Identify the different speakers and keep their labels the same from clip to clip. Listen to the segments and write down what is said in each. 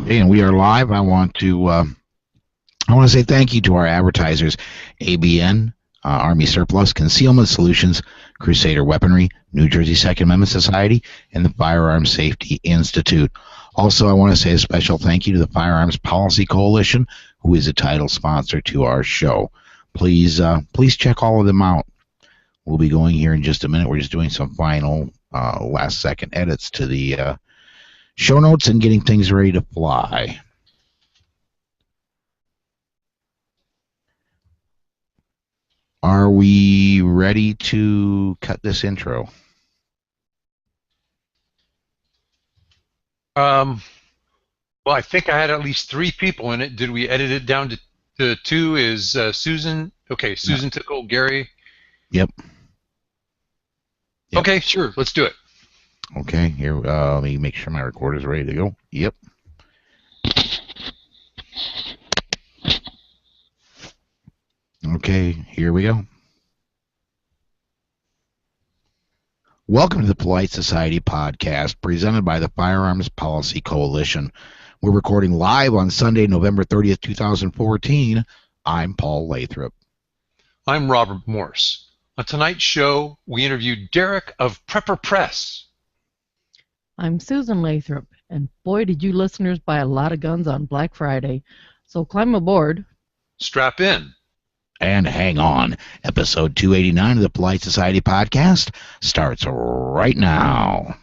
Speaker 1: Okay, and we are live. I want to say thank you to our advertisers, ABN, Army Surplus, Concealment Solutions, Crusader Weaponry, New Jersey Second Amendment Society, and the Firearms Safety Institute. Also, I want to say a special thank you to the Firearms Policy Coalition, who is a title sponsor to our show. Please check all of them out. We'll be going here in just a minute. We're just doing some final last-second edits to the show notes and getting things ready to fly. Are we ready to cut this intro?
Speaker 2: Well, I think I had at least 3 people in it. Did we edit it down to 2? Is Susan? Okay, Susan took old Gary.
Speaker 1: Yep.
Speaker 2: Okay, sure. Let's do it.
Speaker 1: Okay, here, let me make sure my recorder's ready to go. Yep. Okay, here we go. Welcome to the Polite Society podcast presented by the Firearms Policy Coalition. We're recording live on Sunday, November 30th, 2014. I'm Paul Lathrop.
Speaker 2: I'm Robert Morse. On tonight's show, we interviewed Derek of Prepper Press.
Speaker 3: I'm Susan Lathrop, and boy, did you listeners buy a lot of guns on Black Friday. So climb aboard.
Speaker 2: Strap in.
Speaker 1: And hang on. Episode 289 of the Polite Society podcast starts right now.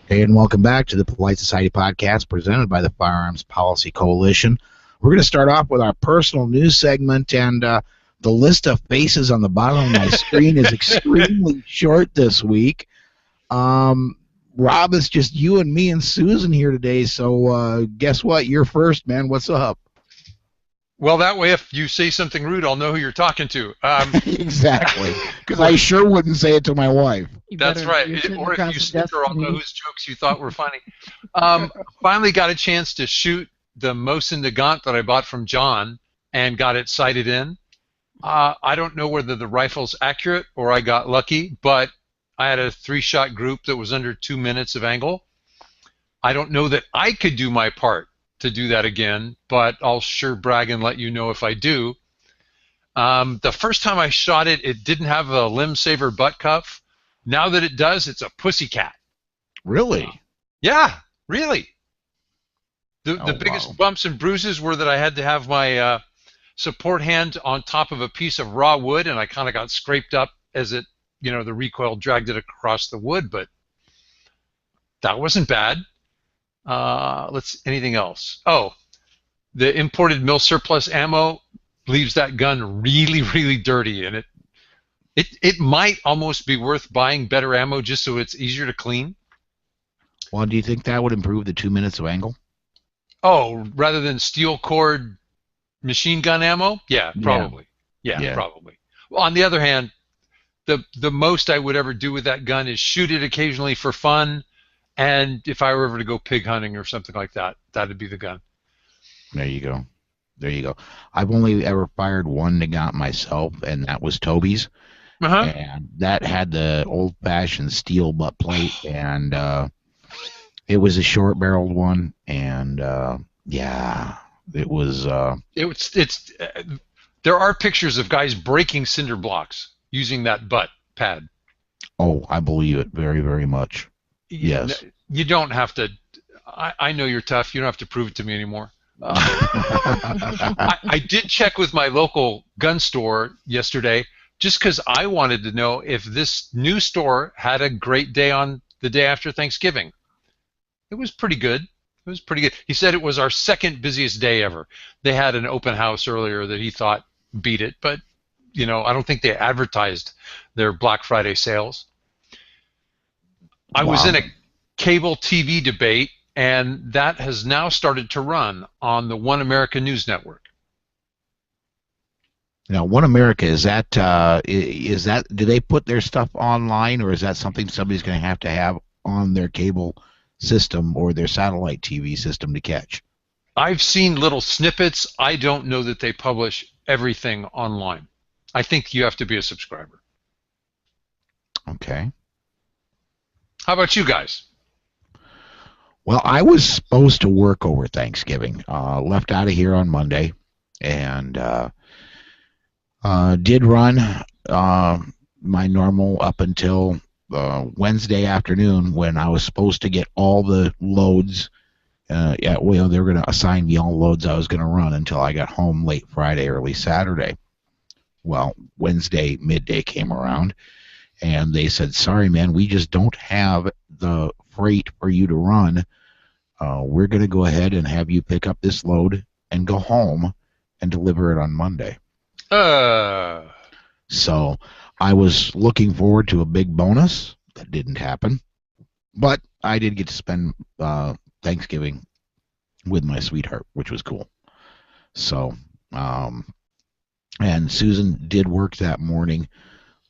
Speaker 1: Hey, and welcome back to the Polite Society podcast presented by the Firearms Policy Coalition. We're going to start off with our personal news segment, and the list of faces on the bottom of my screen is extremely short this week. Rob, it's just you and me and Susan here today, so guess what? You're first, man. What's up?
Speaker 2: Well, that way, if you say something rude, I'll know who you're talking to.
Speaker 1: Exactly, because I sure wouldn't say it to my wife.
Speaker 2: That's right. Or if you snicker, I'll know whose jokes you thought were funny. Finally got a chance to shoot the Mosin Nagant that I bought from John and got it sighted in. I don't know whether the rifle's accurate or I got lucky, but I had a 3-shot group that was under 2 minutes of angle. I don't know that I could do my part to do that again, but I'll sure brag and let you know if I do. The first time I shot it, it didn't have a limb saver butt cuff. Now that it does, it's a pussycat.
Speaker 1: Really?
Speaker 2: Yeah, really. The biggest bumps and bruises were that I had to have my support hand on top of a piece of raw wood, and I kind of got scraped up as it, the recoil dragged it across the wood, but that wasn't bad. Anything else? Oh, the imported mil surplus ammo leaves that gun really, really dirty, and it might almost be worth buying better ammo just so it's easier to clean.
Speaker 1: Well, do you think that would improve the 2 minutes of angle?
Speaker 2: Oh, rather than steel cord machine gun ammo? Yeah, probably. Yeah, probably. Well, on the other hand, the most I would ever do with that gun is shoot it occasionally for fun, and if I were ever to go pig hunting or something like that, that'd be the gun.
Speaker 1: There you go. There you go. I've only ever fired one Nagant myself, and that was Toby's. And that had the old-fashioned steel butt plate, and it was a short-barreled one, and it was.
Speaker 2: There are pictures of guys breaking cinder blocks using that butt pad.
Speaker 1: Oh, I believe it very, very much. Yes.
Speaker 2: You don't have to. I know you're tough. You don't have to prove it to me anymore. I did check with my local gun store yesterday just because I wanted to know if this new store had a great day on the day after Thanksgiving. It was pretty good. It was pretty good. He said it was our second busiest day ever. They had an open house earlier that he thought beat it, but I don't think they advertised their Black Friday sales. I was in a cable TV debate, and that has now started to run on the One America News Network.
Speaker 1: Now, One America, is that do they put their stuff online, or is that something somebody's going to have on their cable system or their satellite TV system to catch?
Speaker 2: I've seen little snippets. I don't know that they publish everything online. I think you have to be a subscriber.
Speaker 1: Okay.
Speaker 2: How about you guys?
Speaker 1: Well, I was supposed to work over Thanksgiving. Left out of here on Monday, and did run my normal up until Wednesday afternoon when I was supposed to get all the loads. They were going to assign me all loads I was going to run until I got home late Friday, early Saturday. Well, Wednesday midday came around, and they said, "Sorry, man, we just don't have the freight for you to run. We're going to go ahead and have you pick up this load and go home and deliver it on Monday." So I was looking forward to a big bonus. That didn't happen. But I did get to spend Thanksgiving with my sweetheart, which was cool. So, and Susan did work that morning,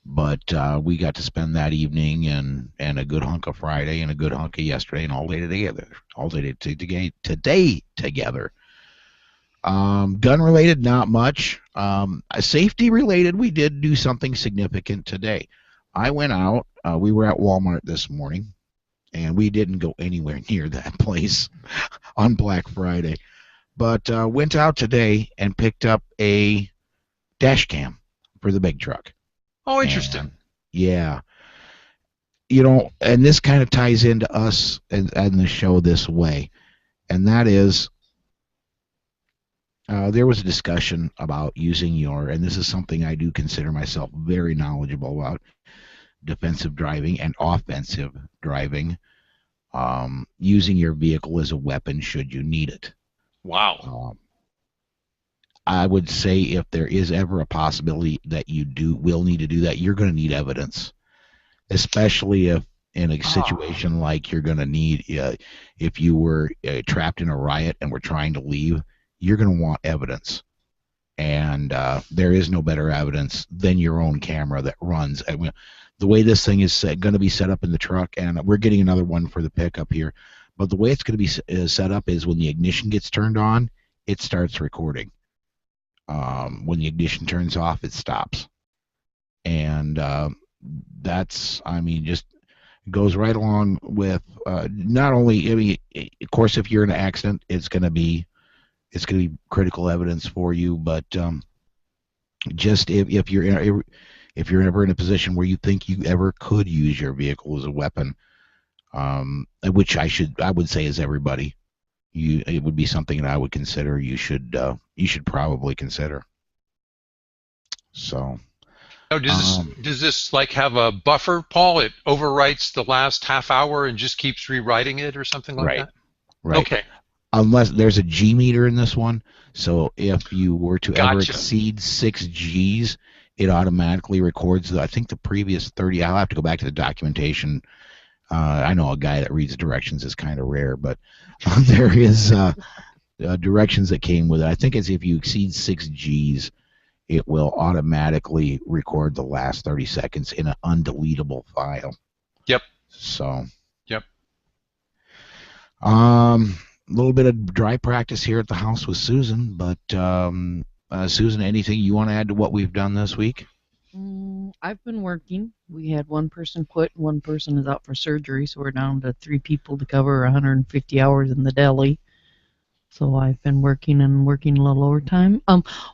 Speaker 1: but we got to spend that evening and a good hunk of Friday and a good hunk of yesterday and all day together. Today together. Gun related, not much. Safety related, we did do something significant today. I went out. We were at Walmart this morning, and we didn't go anywhere near that place on Black Friday, but went out today and picked up a dash cam for the big truck.
Speaker 2: Oh, interesting.
Speaker 1: And, yeah. You know, and this kind of ties into us and the show this way, and that is there was a discussion about using and this is something I do consider myself very knowledgeable about, defensive driving and offensive driving, using your vehicle as a weapon should you need it.
Speaker 2: Wow.
Speaker 1: I would say if there is ever a possibility that you will need to do that, you're going to need evidence, especially if in a situation like you're going to need, if you were trapped in a riot and were trying to leave, you're going to want evidence. And there is no better evidence than your own camera that runs. I mean, the way this thing is going to be set up in the truck, and we're getting another one for the pickup here, but the way it's going to be set up is when the ignition gets turned on, it starts recording. When the ignition turns off, it stops. And that's, I mean, just goes right along with not only, I mean, of course, if you're in an accident, it's going to be critical evidence for you, but just if you're ever in a position where you think you ever could use your vehicle as a weapon, which I would say is everybody, it would be something that I would consider you should probably consider. So.
Speaker 2: Oh, does this like have a buffer, Paul? It overwrites the last half hour and just keeps rewriting it or something like that?
Speaker 1: Right.
Speaker 2: Okay.
Speaker 1: Unless there's a G meter in this one, so if you were to
Speaker 2: Gotcha.
Speaker 1: ever exceed 6 Gs, it automatically records I think the previous 30. I'll have to go back to the documentation. I know a guy that reads directions is kind of rare, but there is directions that came with it. I think it's if you exceed 6 Gs, it will automatically record the last 30 seconds in an undeletable file.
Speaker 2: Yep.
Speaker 1: So.
Speaker 2: Yep.
Speaker 1: A little bit of dry practice here at the house with Susan, but Susan, anything you want to add to what we've done this week?
Speaker 3: I've been working. We had one person quit, one person is out for surgery, so we're down to 3 people to cover 150 hours in the deli. So I've been working a little overtime.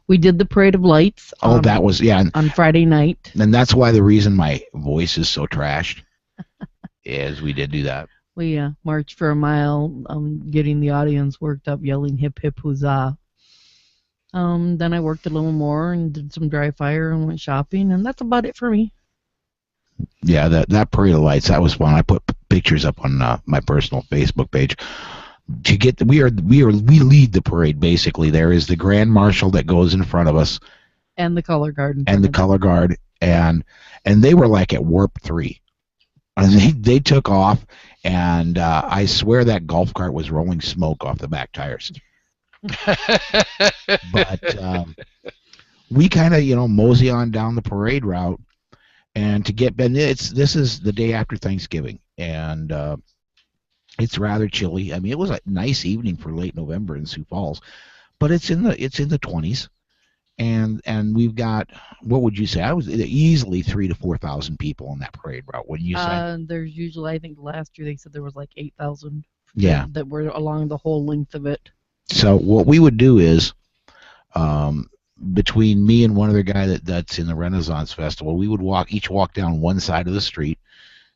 Speaker 3: We did the Parade of Lights.
Speaker 1: That was, yeah.
Speaker 3: On Friday night.
Speaker 1: And that's why the reason my voice is so trashed is we did do that.
Speaker 3: We marched for a mile, getting the audience worked up, yelling hip hip huzzah. Then I worked a little more and did some dry fire and went shopping, and that's about it for me.
Speaker 1: Yeah, that Parade of Lights, that was fun. I put pictures up on my personal Facebook page. We lead the parade basically. There is the Grand Marshal that goes in front of us,
Speaker 3: and the color guard,
Speaker 1: and they were like at warp 3. And they took off, and I swear that golf cart was rolling smoke off the back tires. But we kind of, mosey on down the parade route, and this is the day after Thanksgiving, and It's rather chilly. I mean, it was a nice evening for late November in Sioux Falls, but it's in the 20s, and we've got, what would you say? I was easily 3,000 to 4,000 people on that parade route. Wouldn't you say?
Speaker 3: There's usually, I think last year they said there was like 8,000.
Speaker 1: Yeah.
Speaker 3: That were along the whole length of it.
Speaker 1: So what we would do is, between me and one other guy that's in the Renaissance Festival, we would each walk down one side of the street,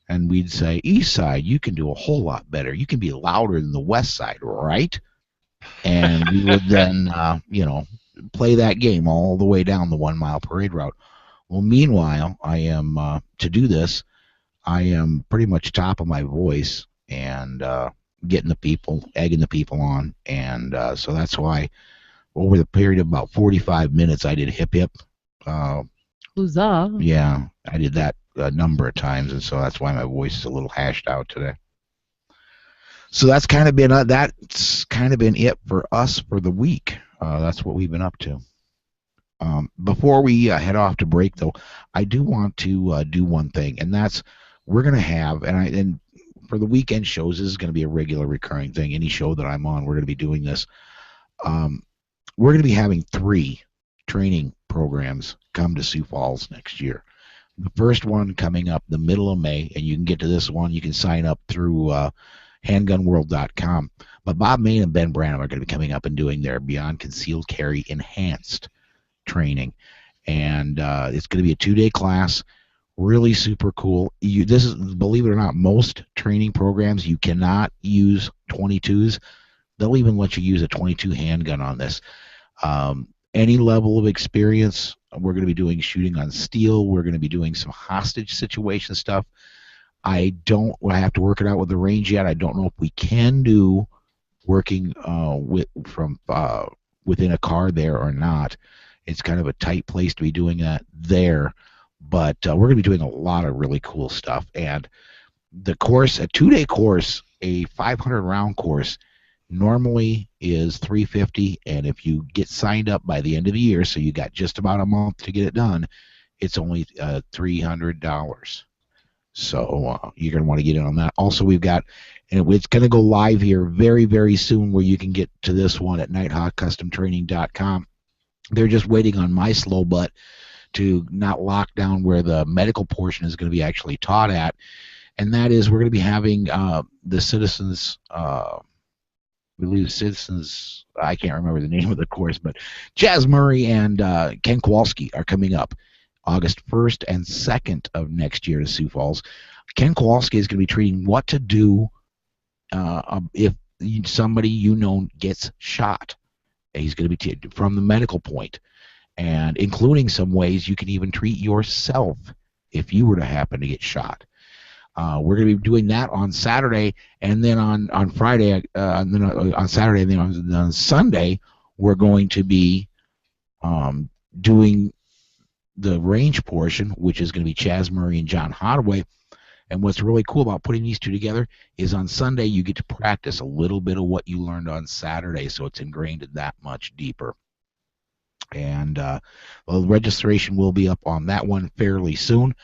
Speaker 1: and we'd say, "East side, you can do a whole lot better. You can be louder than the west side, right?" And we would then, play that game all the way down the 1 mile parade route. Well, meanwhile, I am to do this. I am pretty much top of my voice and egging the people on, and so that's why over the period of about 45 minutes, I did hip hip.
Speaker 3: Huzzah!
Speaker 1: Yeah, I did that a number of times, and so that's why my voice is a little hashed out today. So that's kind of been it for us for the week. That's what we've been up to. Before we head off to break, though, I do want to do one thing, and that's we're going to have, and for the weekend shows, this is going to be a regular recurring thing. Any show that I'm on, we're going to be doing this. We're going to be having 3 training programs come to Sioux Falls next year. The first one coming up the middle of May, and you can get to this one. You can sign up through handgunworld.com. But Bob Main and Ben Branham are going to be coming up and doing their Beyond Concealed Carry Enhanced training. And it's going to be a 2-day class. Really super cool. This is, believe it or not, most training programs you cannot use 22s. They'll even let you use a 22 handgun on this. Any level of experience. We're going to be doing shooting on steel. We're going to be doing some hostage situation stuff. I have to work it out with the range yet. I don't know if we can do working from within a car there or not. It's kind of a tight place to be doing that there. But we're going to be doing a lot of really cool stuff. And the course, a 2-day course, a 500-round course, normally is $350, and if you get signed up by the end of the year, so you got just about a month to get it done, it's only $300. So you're going to want to get in on that. Also, we've got, and it's going to go live here very, very soon, where you can get to this one at nighthawkcustomtraining.com. They're just waiting on my slow butt to not lock down where the medical portion is going to be actually taught at, and that is we're going to be having the citizens. I can't remember the name of the course, but Chaz Murray and Ken Kowalski are coming up August 1st and 2nd of next year to Sioux Falls. Ken Kowalski is going to be treating what to do if somebody gets shot. He's going to be from the medical point, and including some ways you can even treat yourself if you were to happen to get shot. We're going to be doing that on Saturday, and then on Friday, on Saturday, and then on Sunday, we're going to be doing the range portion, which is going to be Chaz Murray and John Hodaway. And what's really cool about putting these 2 together is on Sunday you get to practice a little bit of what you learned on Saturday, so it's ingrained that much deeper. And the registration will be up on that one fairly soon.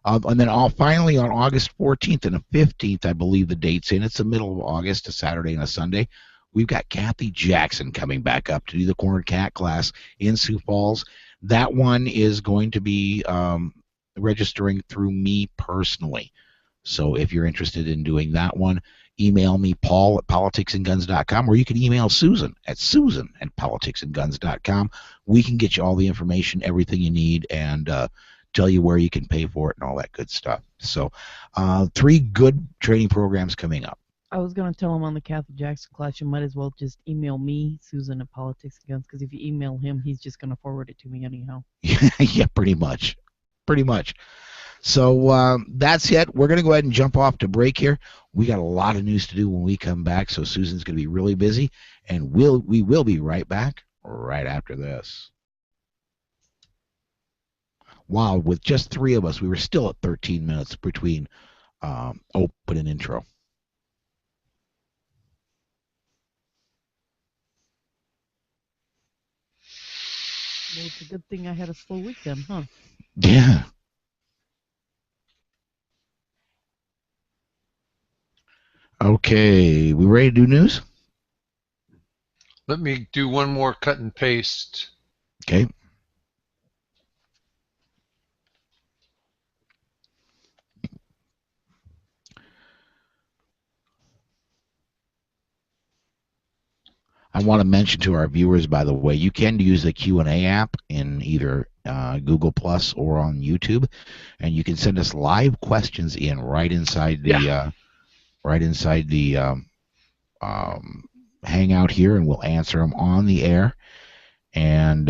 Speaker 1: And then finally on August 14th and the 15th, I believe the date's in. It's the middle of August, a Saturday and a Sunday. We've got Kathy Jackson coming back up to do the Cornered Cat class in Sioux Falls. That one is going to be registering through me personally. So if you're interested in doing that one, email me, Paul at politicsandguns.com, or you can email Susan at politicsandguns.com. We can get you all the information, everything you need, and tell you where you can pay for it and all that good stuff. So 3 good training programs coming up.
Speaker 3: I was going to tell him on the Kathy Jackson class, you might as well just email me, Susan at Politics and Guns, because if you email him, he's just going to forward it to me anyhow.
Speaker 1: Yeah, pretty much. So that's it. We're going to go ahead and jump off to break here. We got a lot of news to do when we come back, so Susan's going to be really busy, and we will be right back right after this. Wow, with just 3 of us, we were still at 13 minutes between open and intro.
Speaker 3: Well, it's a good thing I had a slow weekend, huh?
Speaker 1: Yeah. Okay. Okay, we ready to do news?
Speaker 2: Let me do one more cut and paste.
Speaker 1: Okay. I want to mention to our viewers, by the way, you can use the Q&A app in either Google Plus or on YouTube, and you can send us live questions in right inside the Hangout here, and we'll answer them on the air. And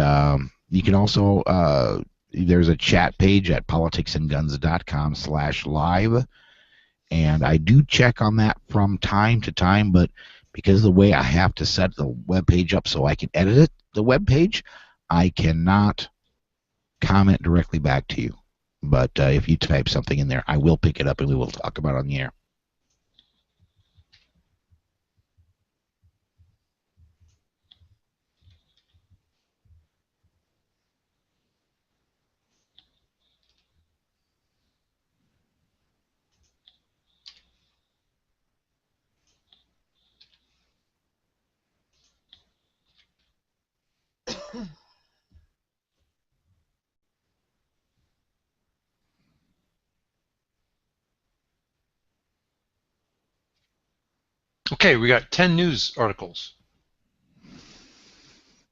Speaker 1: you can also there's a chat page at politicsandguns.com/live, and I do check on that from time to time, but because of the way I have to set the web page up so I can edit it, the web page, I cannot comment directly back to you. But if you type something in there, I will pick it up and we will talk about it on the air.
Speaker 2: Okay, we got 10 news articles.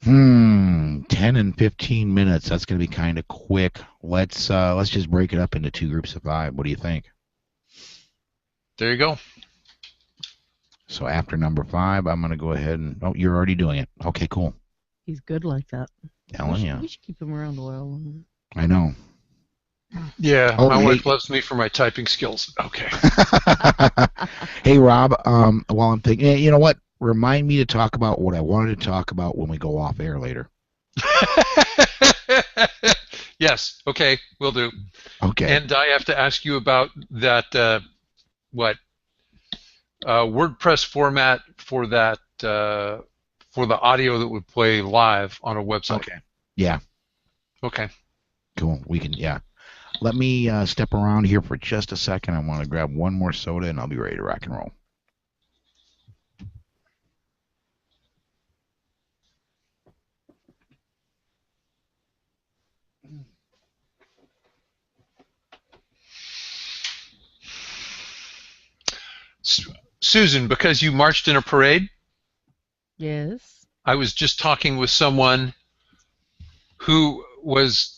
Speaker 1: 10 and 15 minutes. That's going to be kind of quick. Let's just break it up into 2 groups of 5. What do you think?
Speaker 2: There you go.
Speaker 1: So after number 5, I'm going to go ahead and... Oh, you're already doing it. Okay, cool.
Speaker 3: He's good like that.
Speaker 1: Telling you.
Speaker 3: We should keep him around a while.
Speaker 1: I know.
Speaker 2: Yeah, my wife loves me for my typing skills. Okay.
Speaker 1: Hey, Rob, while I'm thinking, you know what? Remind me to talk about what I wanted to talk about when we go off air later.
Speaker 2: Yes, okay, will do.
Speaker 1: Okay.
Speaker 2: And I have to ask you about that, WordPress format for that, for the audio that would play live on a website.
Speaker 1: Okay. Yeah.
Speaker 2: Okay.
Speaker 1: Cool. We can, yeah. Let me step around here for just a second. I want to grab one more soda and I'll be ready to rock and roll.
Speaker 2: Susan, because you marched in a parade?
Speaker 3: Yes.
Speaker 2: I was just talking with someone who was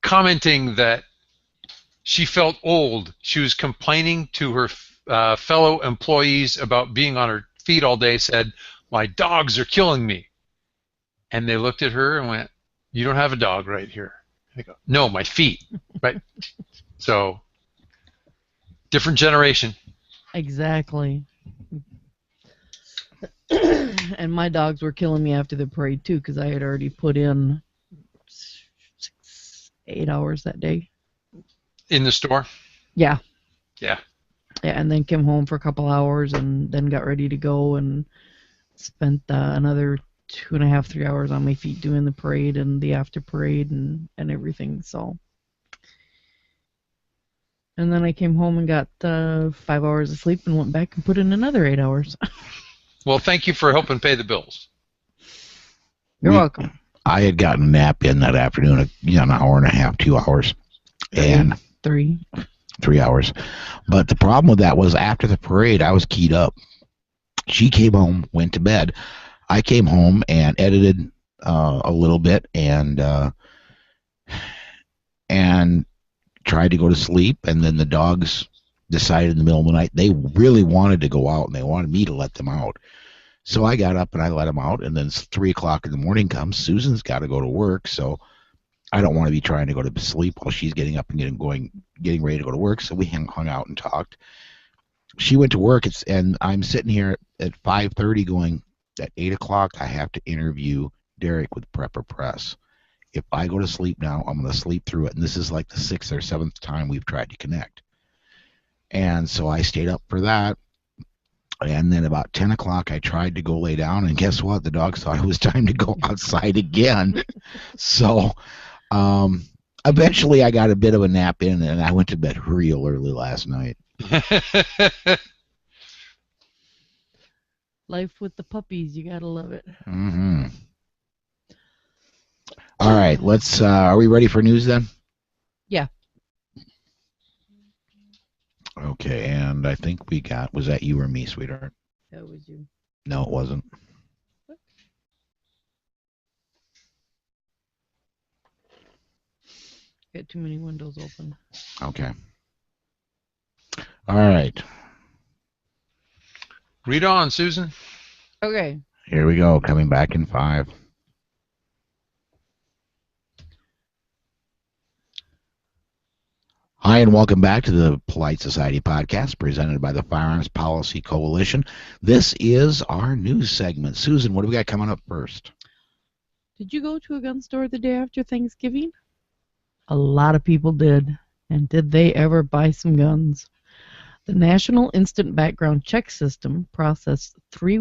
Speaker 2: commenting that she felt old. She was complaining to her fellow employees about being on her feet all day, said, "My dogs are killing me." And they looked at her and went, "You don't have a dog right here." I go, "No, my feet." Right? So, different generation.
Speaker 3: Exactly. And my dogs were killing me after the parade too, because I had already put in 8 hours that day.
Speaker 2: In the store?
Speaker 3: Yeah.
Speaker 2: Yeah.
Speaker 3: Yeah, and then came home for a couple hours and then got ready to go and spent another 2.5, 3 hours on my feet doing the parade and the after parade and everything. So, and then I came home and got 5 hours of sleep and went back and put in another 8 hours.
Speaker 2: Well, thank you for helping pay the bills.
Speaker 3: You're welcome.
Speaker 1: I had gotten a nap in that afternoon, an hour and a half, 2 hours, and
Speaker 3: 3
Speaker 1: hours. But the problem with that was after the parade, I was keyed up. She came home, went to bed. I came home and edited a little bit and tried to go to sleep. And then the dogs decided in the middle of the night they really wanted to go out and they wanted me to let them out. So I got up and I let them out. And then 3 o'clock in the morning comes. Susan's got to go to work, so I don't want to be trying to go to sleep while she's getting up and getting ready to go to work. So we hung out and talked. She went to work, and I'm sitting here at 5:30 going, at 8 o'clock I have to interview Derek with Prepper Press. If I go to sleep now, I'm going to sleep through it. And this is like the 6th or 7th time we've tried to connect. And so I stayed up for that. And then about 10 o'clock I tried to go lay down, and guess what? The dogs thought it was time to go outside again. So eventually I got a bit of a nap in, and I went to bed real early last night.
Speaker 3: Life with the puppies, you gotta love it.
Speaker 1: Mm-hmm. All right, let's. Are we ready for news then?
Speaker 3: Yeah.
Speaker 1: Okay, and I think we got. Was that you or me, sweetheart?
Speaker 3: That was you.
Speaker 1: No, it wasn't.
Speaker 3: Got too many windows open.
Speaker 1: Okay. All right.
Speaker 2: Read on, Susan.
Speaker 3: Okay.
Speaker 1: Here we go. Coming back in 5. Hi, and welcome back to the Polite Society podcast presented by the Firearms Policy Coalition. This is our news segment. Susan, what do we got coming up first?
Speaker 3: Did you go to a gun store the day after Thanksgiving? A lot of people did. And did they ever buy some guns? The National Instant Background Check System processed 3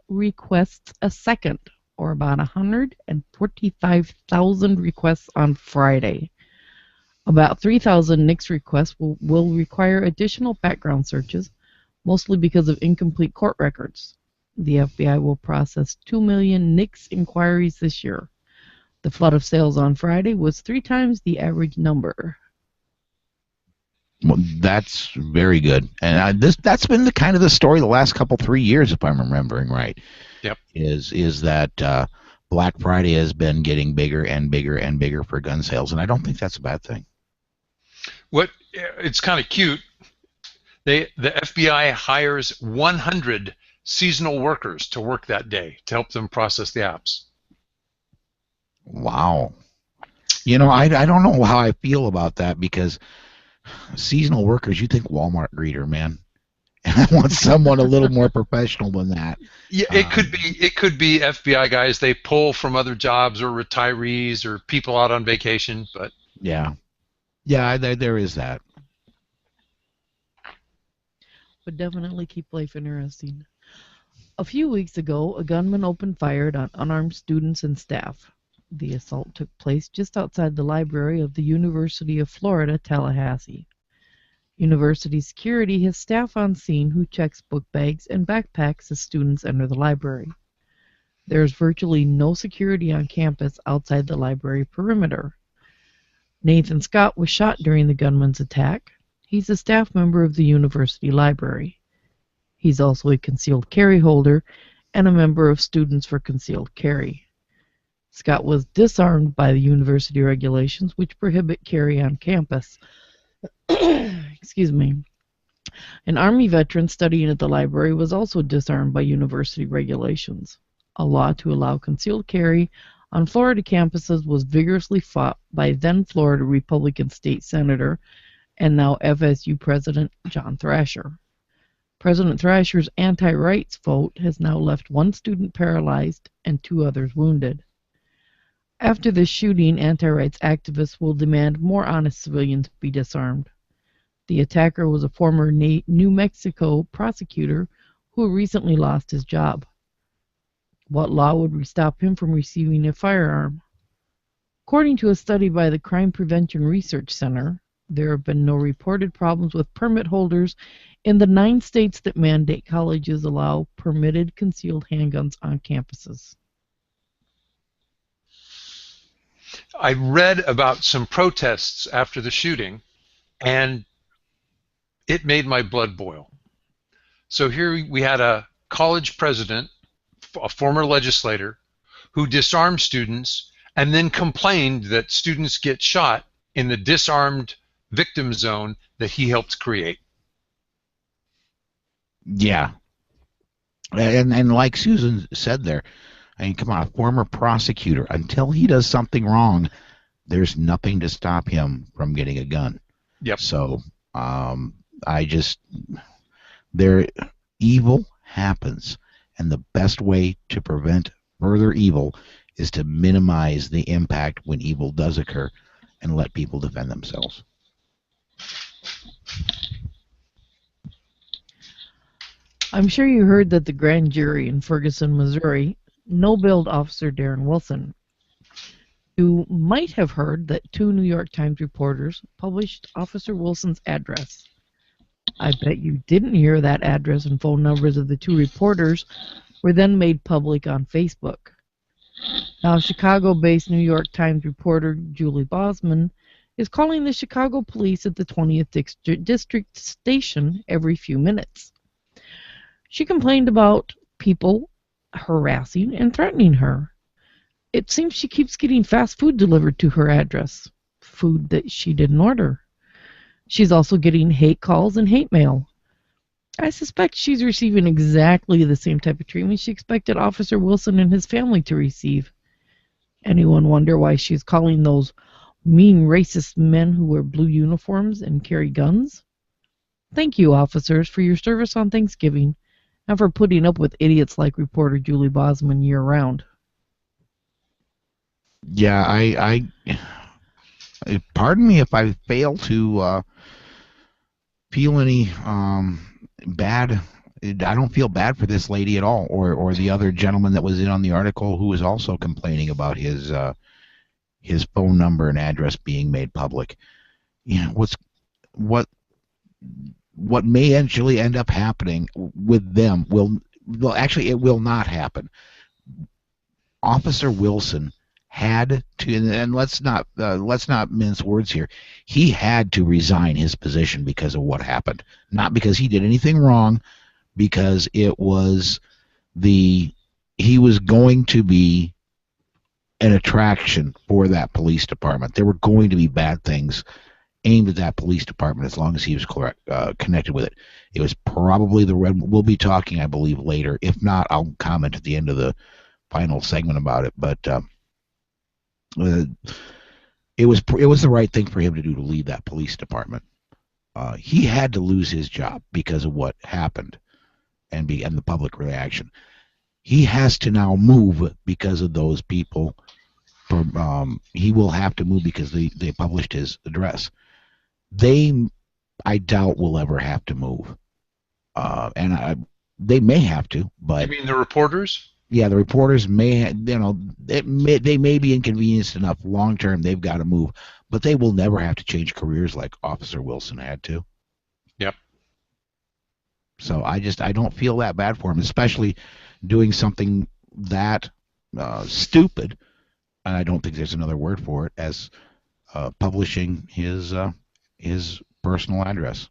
Speaker 3: requests a second, or about 145,000 requests on Friday. About 3,000 NICS requests will require additional background searches, mostly because of incomplete court records. The FBI will process 2 million NICS inquiries this year. The flood of sales on Friday was 3 times the average number.
Speaker 1: Well, that's very good, and that's been the kind of the story the last 3 years, if I'm remembering right.
Speaker 2: Yep.
Speaker 1: Is that Black Friday has been getting bigger and bigger and bigger for gun sales, and I don't think that's a bad thing.
Speaker 2: It's kind of cute. The FBI hires 100 seasonal workers to work that day to help them process the apps.
Speaker 1: Wow. You know, I don't know how I feel about that, because seasonal workers, you think Walmart greeter, man. And I want someone a little more professional than that.
Speaker 2: Yeah, it could be FBI guys. They pull from other jobs, or retirees, or people out on vacation. But
Speaker 1: yeah, there is that.
Speaker 3: Would definitely keep life interesting. A few weeks ago, a gunman opened fire on unarmed students and staff. The assault took place just outside the library of the University of Florida, Tallahassee. University security has staff on scene who checks book bags and backpacks as students enter the library. There is virtually no security on campus outside the library perimeter. Nathan Scott was shot during the gunman's attack. He's a staff member of the university library. He's also a concealed carry holder and a member of Students for Concealed Carry. Scott was disarmed by the university regulations, which prohibit carry on campus. Excuse me. An Army veteran studying at the library was also disarmed by university regulations. A law to allow concealed carry on Florida campuses was vigorously fought by then Florida Republican State Senator and now FSU President John Thrasher. President Thrasher's anti-rights vote has now left 1 student paralyzed and 2 others wounded. After this shooting, anti-rights activists will demand more honest civilians be disarmed. The attacker was a former New Mexico prosecutor who recently lost his job. What law would stop him from receiving a firearm? According to a study by the Crime Prevention Research Center, there have been no reported problems with permit holders in the 9 states that mandate colleges allow permitted concealed handguns on campuses.
Speaker 2: I read about some protests after the shooting, and it made my blood boil. So here we had a college president, a former legislator, who disarmed students and then complained that students get shot in the disarmed victim zone that he helped create.
Speaker 1: Yeah. And like Susan said there, I mean, come on, a former prosecutor, until he does something wrong, there's nothing to stop him from getting a gun.
Speaker 2: Yep.
Speaker 1: So evil happens, and the best way to prevent further evil is to minimize the impact when evil does occur and let people defend themselves.
Speaker 3: I'm sure you heard that the grand jury in Ferguson, Missouri, no-billed Officer Darren Wilson. You might have heard that 2 New York Times reporters published Officer Wilson's address. I bet you didn't hear that address and phone numbers of the two reporters were then made public on Facebook. Now, Chicago-based New York Times reporter Julie Bosman is calling the Chicago police at the 20th District Station every few minutes. She complained about people harassing and threatening her. It seems she keeps getting fast food delivered to her address, food that she didn't order. She's also getting hate calls and hate mail. I suspect she's receiving exactly the same type of treatment she expected Officer Wilson and his family to receive. Anyone wonder why she's calling those mean racist men who wear blue uniforms and carry guns? Thank you, officers, for your service on Thanksgiving and for putting up with idiots like reporter Julie Bosman year-round.
Speaker 1: Yeah, I pardon me if I fail to feel any bad. I don't feel bad for this lady at all, or the other gentleman that was in on the article who was also complaining about his phone number and address being made public. You know, what may actually end up happening with them well actually it will not happen. Officer Wilson had to, and let's not mince words here. He had to resign his position because of what happened, not because he did anything wrong, because he was going to be an attraction for that police department. There were going to be bad things aimed at that police department as long as he was connected with it. It was probably the red. We'll be talking, I believe, later. If not, I'll comment at the end of the final segment about it. But it was the right thing for him to do, to leave that police department. He had to lose his job because of what happened and the public reaction. He has to now move because of those people. He will have to move because they published his address. I doubt will ever have to move, they may have to. But
Speaker 2: you mean the reporters?
Speaker 1: Yeah, the reporters may. They may be inconvenienced enough long term. They've got to move, but they will never have to change careers like Officer Wilson had to.
Speaker 2: Yep.
Speaker 1: So I don't feel that bad for him, especially doing something that stupid, and I don't think there's another word for it, as publishing his personal address.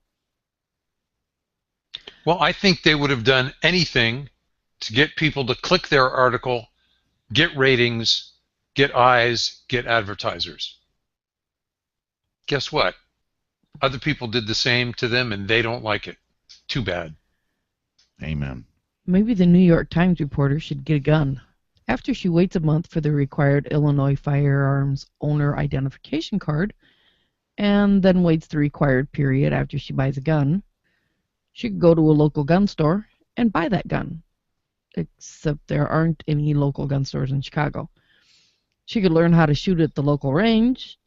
Speaker 2: Well, I think they would have done anything to get people to click their article, get ratings, get eyes, get advertisers. Guess what? Other people did the same to them, and they don't like it. Too bad.
Speaker 1: Amen.
Speaker 3: Maybe the New York Times reporter should get a gun. After she waits a month for the required Illinois firearms owner identification card, and then waits the required period after she buys a gun, she could go to a local gun store and buy that gun. Except there aren't any local gun stores in Chicago. She could learn how to shoot at the local range,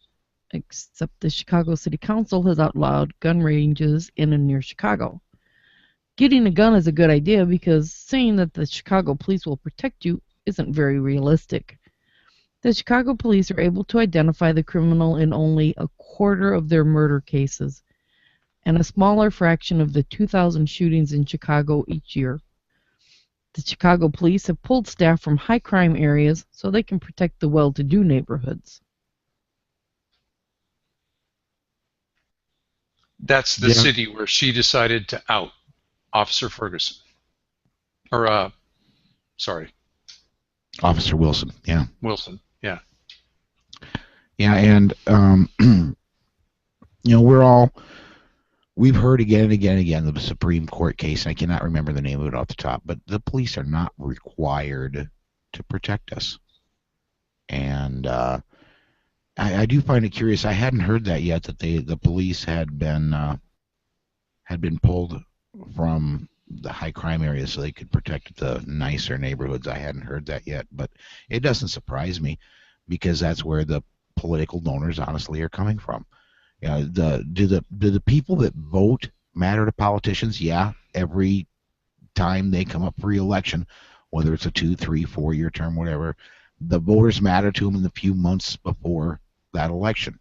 Speaker 3: except the Chicago City Council has outlawed gun ranges in and near Chicago. Getting a gun is a good idea because saying that the Chicago police will protect you isn't very realistic. The Chicago police are able to identify the criminal in only a quarter of their murder cases, and a smaller fraction of the 2,000 shootings in Chicago each year. The Chicago police have pulled staff from high crime areas so they can protect the well-to-do neighborhoods.
Speaker 2: That's the city where she decided to out Officer Ferguson. Or, sorry.
Speaker 1: Officer Wilson, yeah.
Speaker 2: Wilson, yeah.
Speaker 1: Yeah, and, we've heard again and again and again the Supreme Court case, and I cannot remember the name of it off the top, but the police are not required to protect us. And I do find it curious. I hadn't heard that yet, that the police had been pulled from the high crime areas so they could protect the nicer neighborhoods. I hadn't heard that yet, but it doesn't surprise me because that's where the political donors honestly are coming from. Do the people that vote matter to politicians? Yeah, every time they come up for re-election, whether it's a 2, 3, 4 year term, whatever, the voters matter to them in the few months before that election.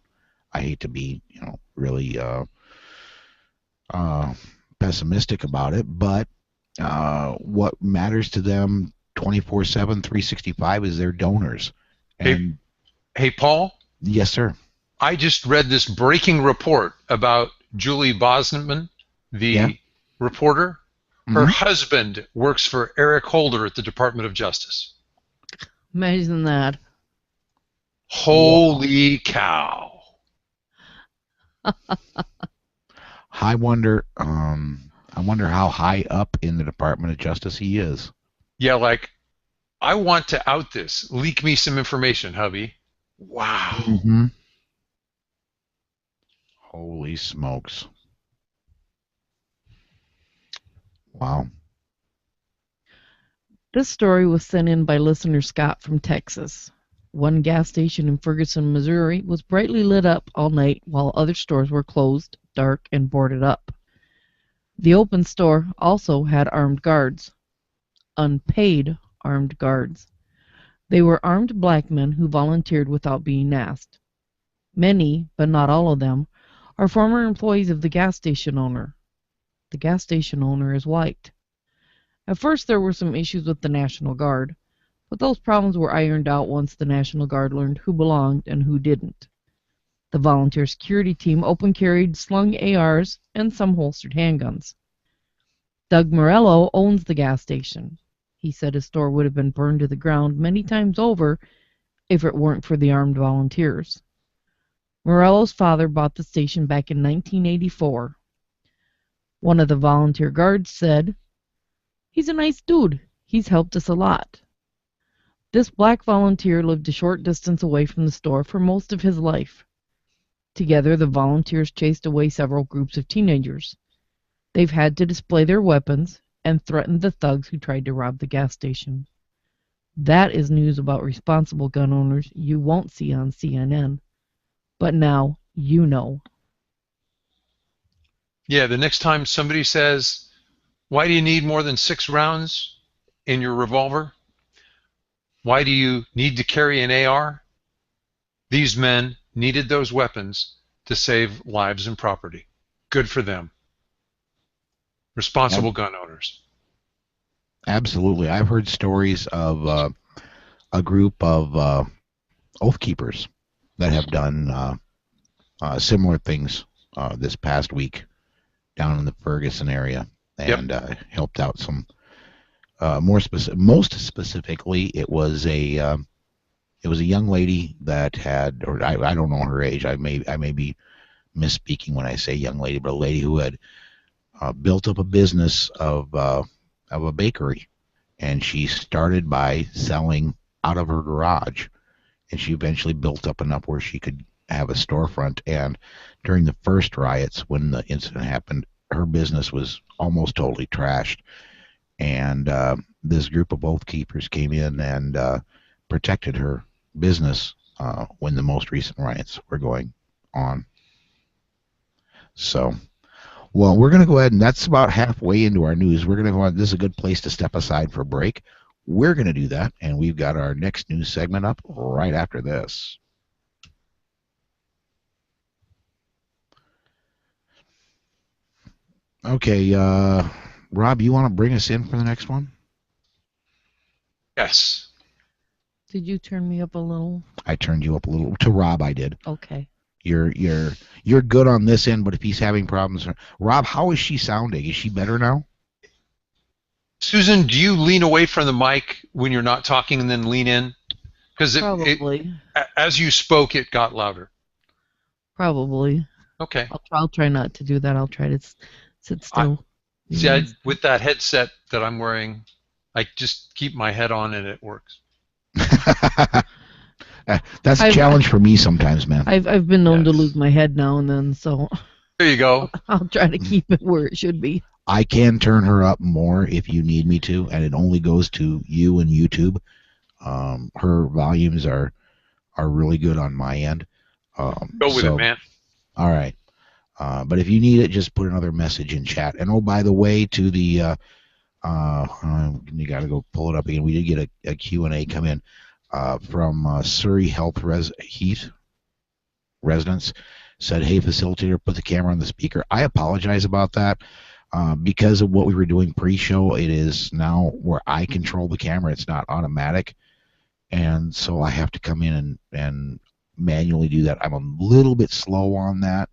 Speaker 1: I hate to be, really pessimistic about it, but what matters to them 24/7, 365 is their donors. And
Speaker 2: hey, Paul?
Speaker 1: Yes, sir.
Speaker 2: I just read this breaking report about Julie Bosman, the reporter. Her husband works for Eric Holder at the Department of Justice.
Speaker 3: Imagine that.
Speaker 2: Holy cow.
Speaker 1: I wonder how high up in the Department of Justice he is.
Speaker 2: Yeah, like, I want to out this. Leak me some information, hubby. Wow.
Speaker 1: Mm-hmm. Holy smokes. Wow.
Speaker 3: This story was sent in by listener Scott from Texas. One gas station in Ferguson, Missouri was brightly lit up all night while other stores were closed, dark, and boarded up. The open store also had armed guards. Unpaid armed guards. They were armed black men who volunteered without being asked. Many, but not all of them, are former employees of the gas station owner. The gas station owner is white. At first there were some issues with the National Guard, but those problems were ironed out once the National Guard learned who belonged and who didn't. The volunteer security team open-carried slung ARs and some holstered handguns. Doug Morello owns the gas station. He said his store would have been burned to the ground many times over if it weren't for the armed volunteers. Morello's father bought the station back in 1984. One of the volunteer guards said, "He's a nice dude. He's helped us a lot." This black volunteer lived a short distance away from the store for most of his life. Together, the volunteers chased away several groups of teenagers. They've had to display their weapons and threaten the thugs who tried to rob the gas station. That is news about responsible gun owners you won't see on CNN. But now you know.
Speaker 2: Yeah, the next time somebody says, "Why do you need more than 6 rounds in your revolver? Why do you need to carry an AR?" These men needed those weapons to save lives and property. Good for them. Responsible gun owners.
Speaker 1: Absolutely. I've heard stories of a group of Oath Keepers that have done similar things this past week down in the Ferguson area, and helped out some most specifically it was a young lady that had, or I don't know her age, I may be misspeaking when I say young lady, but a lady who had built up a business of a bakery, and she started by selling out of her garage, and she eventually built up enough where she could have a storefront. And during the first riots, when the incident happened, her business was almost totally trashed, and this group of Oath Keepers came in and protected her business when the most recent riots were going on. So, well, we're going to go ahead, and that's about halfway into our news. We're going to go on. This is a good place to step aside for a break. We're going to do that, and we've got our next news segment up right after this. Okay, Rob, you want to bring us in for the next one?
Speaker 2: Yes.
Speaker 3: Did you turn me up a little?
Speaker 1: I turned you up a little. To Rob, I did.
Speaker 3: Okay.
Speaker 1: You're good on this end, but if he's having problems, Rob, how is she sounding? Is she better now?
Speaker 2: Susan, do you lean away from the mic when you're not talking and then lean in? Because
Speaker 3: Probably.
Speaker 2: As you spoke, it got louder.
Speaker 3: Probably.
Speaker 2: Okay.
Speaker 3: I'll try not to do that. I'll try to sit still.
Speaker 2: With that headset that I'm wearing, I just keep my head on and it works.
Speaker 1: That's a challenge for me sometimes, man.
Speaker 3: I've been known to lose my head now and then, so
Speaker 2: there you go.
Speaker 3: I'll try to keep it where it should be.
Speaker 1: I can turn her up more if you need me to, and it only goes to you and YouTube. Her volumes are really good on my end.
Speaker 2: Go with it, man.
Speaker 1: All right. But if you need it, just put another message in chat. And oh, by the way, to the you got to go pull it up again. We did get a Q&A come in from Surrey Health Heath residents. Said, "Hey, facilitator, put the camera on the speaker." I apologize about that. Because of what we were doing pre-show, it is now where I control the camera. It's not automatic, and so I have to come in and manually do that. I'm a little bit slow on that,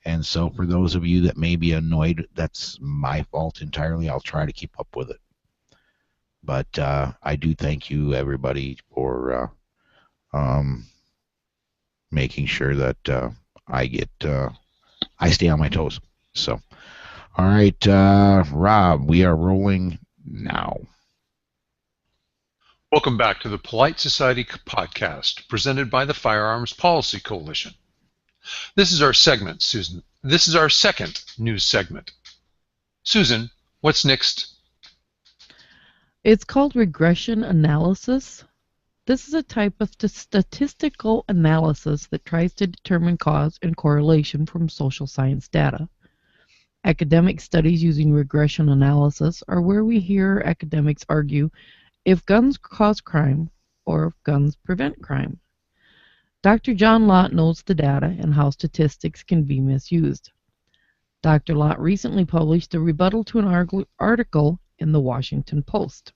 Speaker 1: and so for those of you that may be annoyed, that's my fault entirely. I'll try to keep up with it. But I do thank you, everybody, for making sure that I stay on my toes. So, all right, Rob, we are rolling now.
Speaker 2: Welcome back to the Polite Society podcast, presented by the Firearms Policy Coalition. This is our segment, Susan. This is our second news segment. Susan, what's next?
Speaker 3: It's called regression analysis. This is a type of statistical analysis that tries to determine cause and correlation from social science data. Academic studies using regression analysis are where we hear academics argue if guns cause crime or if guns prevent crime. Dr. John Lott knows the data and how statistics can be misused. Dr. Lott recently published a rebuttal to an article in the Washington Post.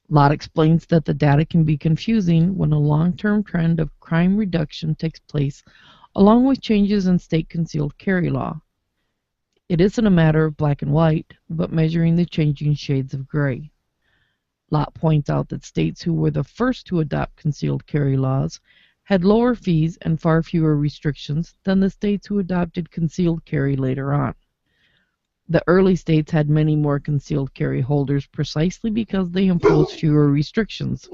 Speaker 3: Lott explains that the data can be confusing when a long-term trend of crime reduction takes place along with changes in state concealed carry law. It isn't a matter of black and white, but measuring the changing shades of gray. Lott points out that states who were the first to adopt concealed carry laws had lower fees and far fewer restrictions than the states who adopted concealed carry later on. The early states had many more concealed carry holders precisely because they imposed fewer restrictions.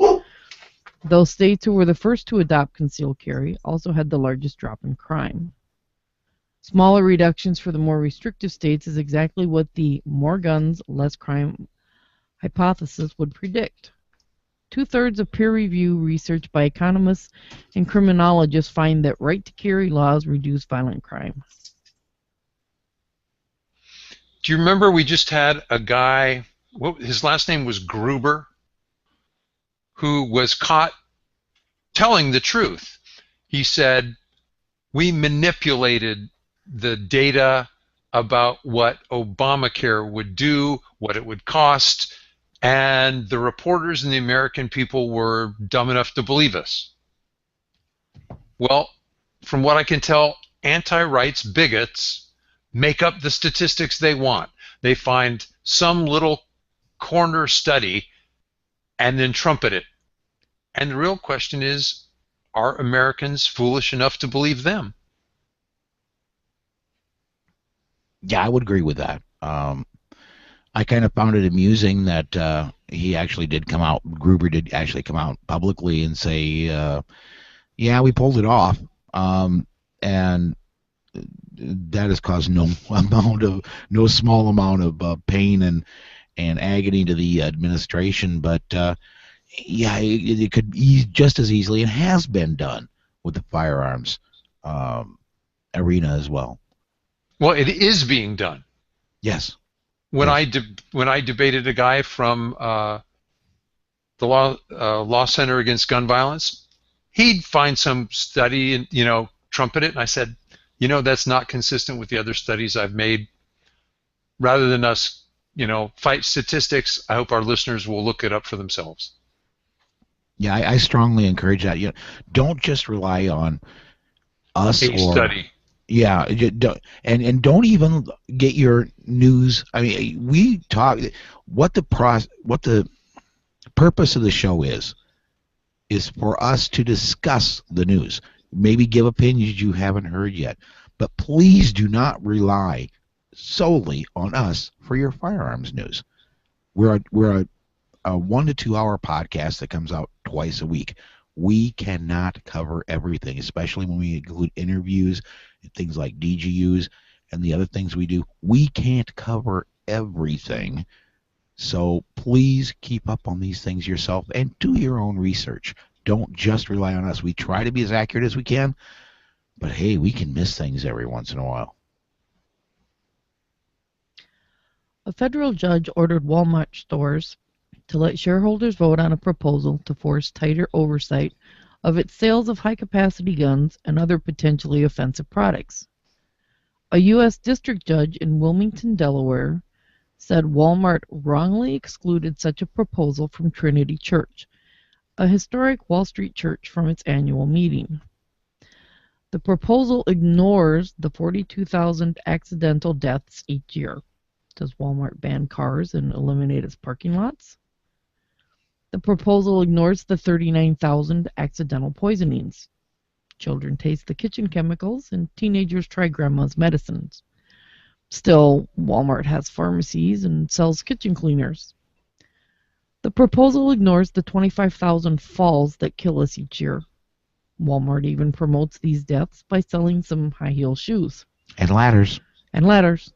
Speaker 3: Those states who were the first to adopt concealed carry also had the largest drop in crime. Smaller reductions for the more restrictive states is exactly what the more guns, less crime hypothesis would predict. 2/3 of peer-review research by economists and criminologists find that right-to-carry laws reduce violent crime.
Speaker 2: Do you remember we just had a guy, his last name was Gruber, who was caught telling the truth? He said, we manipulated the data about what Obamacare would do, what it would cost, and the reporters and the American people were dumb enough to believe us. Well, from what I can tell, anti-rights bigots make up the statistics they want. They find some little corner study and then trumpet it. And the real question is, are Americans foolish enough to believe them?
Speaker 1: Yeah, I would agree with that. I kind of found it amusing that he actually did come out, Gruber did actually come out publicly and say, yeah, we pulled it off. And that has caused no small amount of pain and agony to the administration. But yeah, it could just as easily, and has been done with the firearms arena as well.
Speaker 2: Well, it is being done.
Speaker 1: Yes.
Speaker 2: When I debated a guy from the Law Center Against Gun Violence, he'd find some study and trumpet it, and I said, that's not consistent with the other studies I've made. Rather than us, fight statistics, I hope our listeners will look it up for themselves.
Speaker 1: Yeah, I strongly encourage that. Don't just rely on us
Speaker 2: or study.
Speaker 1: Yeah, and don't even get your news. I mean, we talk. What the purpose of the show is for us to discuss the news. Maybe give opinions you haven't heard yet, but please do not rely solely on us for your firearms news. We're a 1 to 2 hour podcast that comes out twice a week. We cannot cover everything, especially when we include interviews and things like DGUs and the other things we do. We can't cover everything. So please keep up on these things yourself and do your own research. Don't just rely on us. We try to be as accurate as we can, but hey, we can miss things every once in a while.
Speaker 3: A federal judge ordered Walmart stores to let shareholders vote on a proposal to force tighter oversight of its sales of high-capacity guns and other potentially offensive products. A U.S. district judge in Wilmington, Delaware, said Walmart wrongly excluded such a proposal from Trinity Church, a historic Wall Street church, from its annual meeting. The proposal ignores the 42,000 accidental deaths each year. Does Walmart ban cars and eliminate its parking lots? The proposal ignores the 39,000 accidental poisonings. Children taste the kitchen chemicals and teenagers try grandma's medicines. Still, Walmart has pharmacies and sells kitchen cleaners. The proposal ignores the 25,000 falls that kill us each year. Walmart even promotes these deaths by selling some high-heel shoes.
Speaker 1: And ladders.
Speaker 3: And ladders.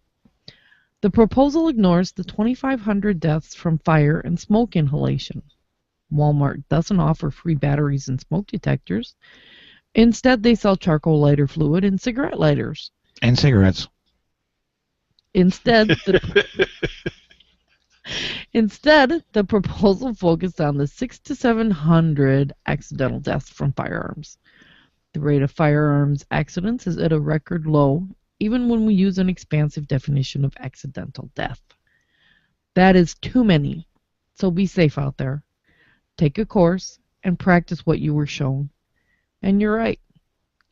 Speaker 3: The proposal ignores the 2,500 deaths from fire and smoke inhalation. Walmart doesn't offer free batteries and smoke detectors. Instead, they sell charcoal lighter fluid and cigarette lighters.
Speaker 1: And cigarettes.
Speaker 3: Instead, the proposal focused on the 600 to 700 accidental deaths from firearms. The rate of firearms accidents is at a record low, even when we use an expansive definition of accidental death. That is too many, so be safe out there. Take a course and practice what you were shown. And you're right,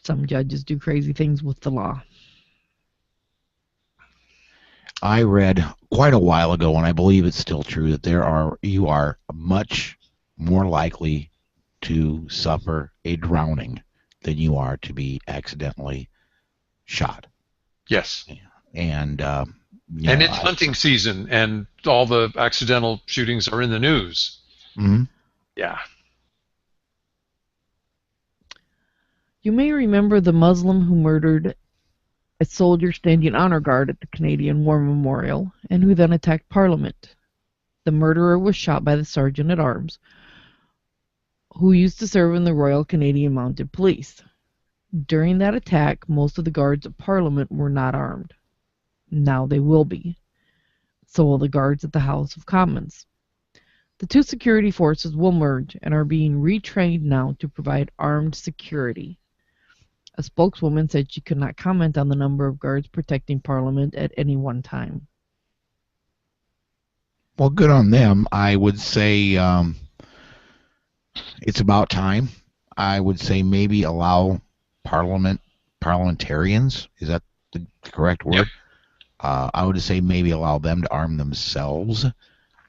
Speaker 3: some judges do crazy things with the law.
Speaker 1: I read quite a while ago, and I believe it's still true, that you are much more likely to suffer a drowning than you are to be accidentally shot.
Speaker 2: Yes.
Speaker 1: And
Speaker 2: it's hunting season, and all the accidental shootings are in the news.
Speaker 1: Mm-hmm.
Speaker 2: Yeah.
Speaker 3: You may remember the Muslim who murdered a soldier standing honor guard at the Canadian War Memorial, and who then attacked Parliament. The murderer was shot by the Sergeant-at-Arms, who used to serve in the Royal Canadian Mounted Police. During that attack, most of the guards at Parliament were not armed. Now they will be. So will the guards at the House of Commons. The two security forces will merge and are being retrained now to provide armed security. A spokeswoman said she could not comment on the number of guards protecting Parliament at any one time.
Speaker 1: Well, good on them. I would say it's about time. I would say maybe allow parliamentarians, is that the correct word?
Speaker 2: Yep.
Speaker 1: I would say maybe allow them to arm themselves.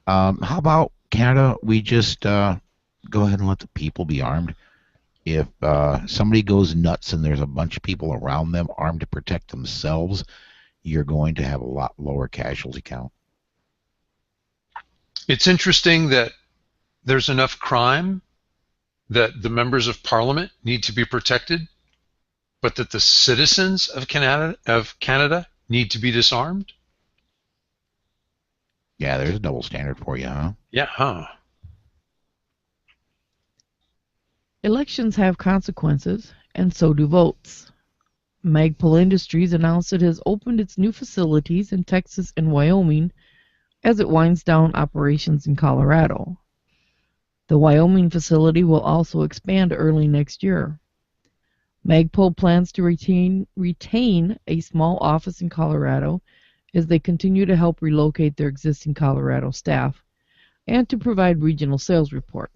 Speaker 1: How about Canada? We just go ahead and let the people be armed. If somebody goes nuts and there's a bunch of people around them armed to protect themselves, you're going to have a lot lower casualty count.
Speaker 2: It's interesting that there's enough crime that the members of Parliament need to be protected, but that the citizens of Canada need to be disarmed.
Speaker 1: Yeah, there's a double standard for you, huh?
Speaker 2: Yeah, huh?
Speaker 3: Elections have consequences, and so do votes. Magpul Industries announced it has opened its new facilities in Texas and Wyoming as it winds down operations in Colorado. The Wyoming facility will also expand early next year. Magpul plans to retain a small office in Colorado as they continue to help relocate their existing Colorado staff and to provide regional sales support.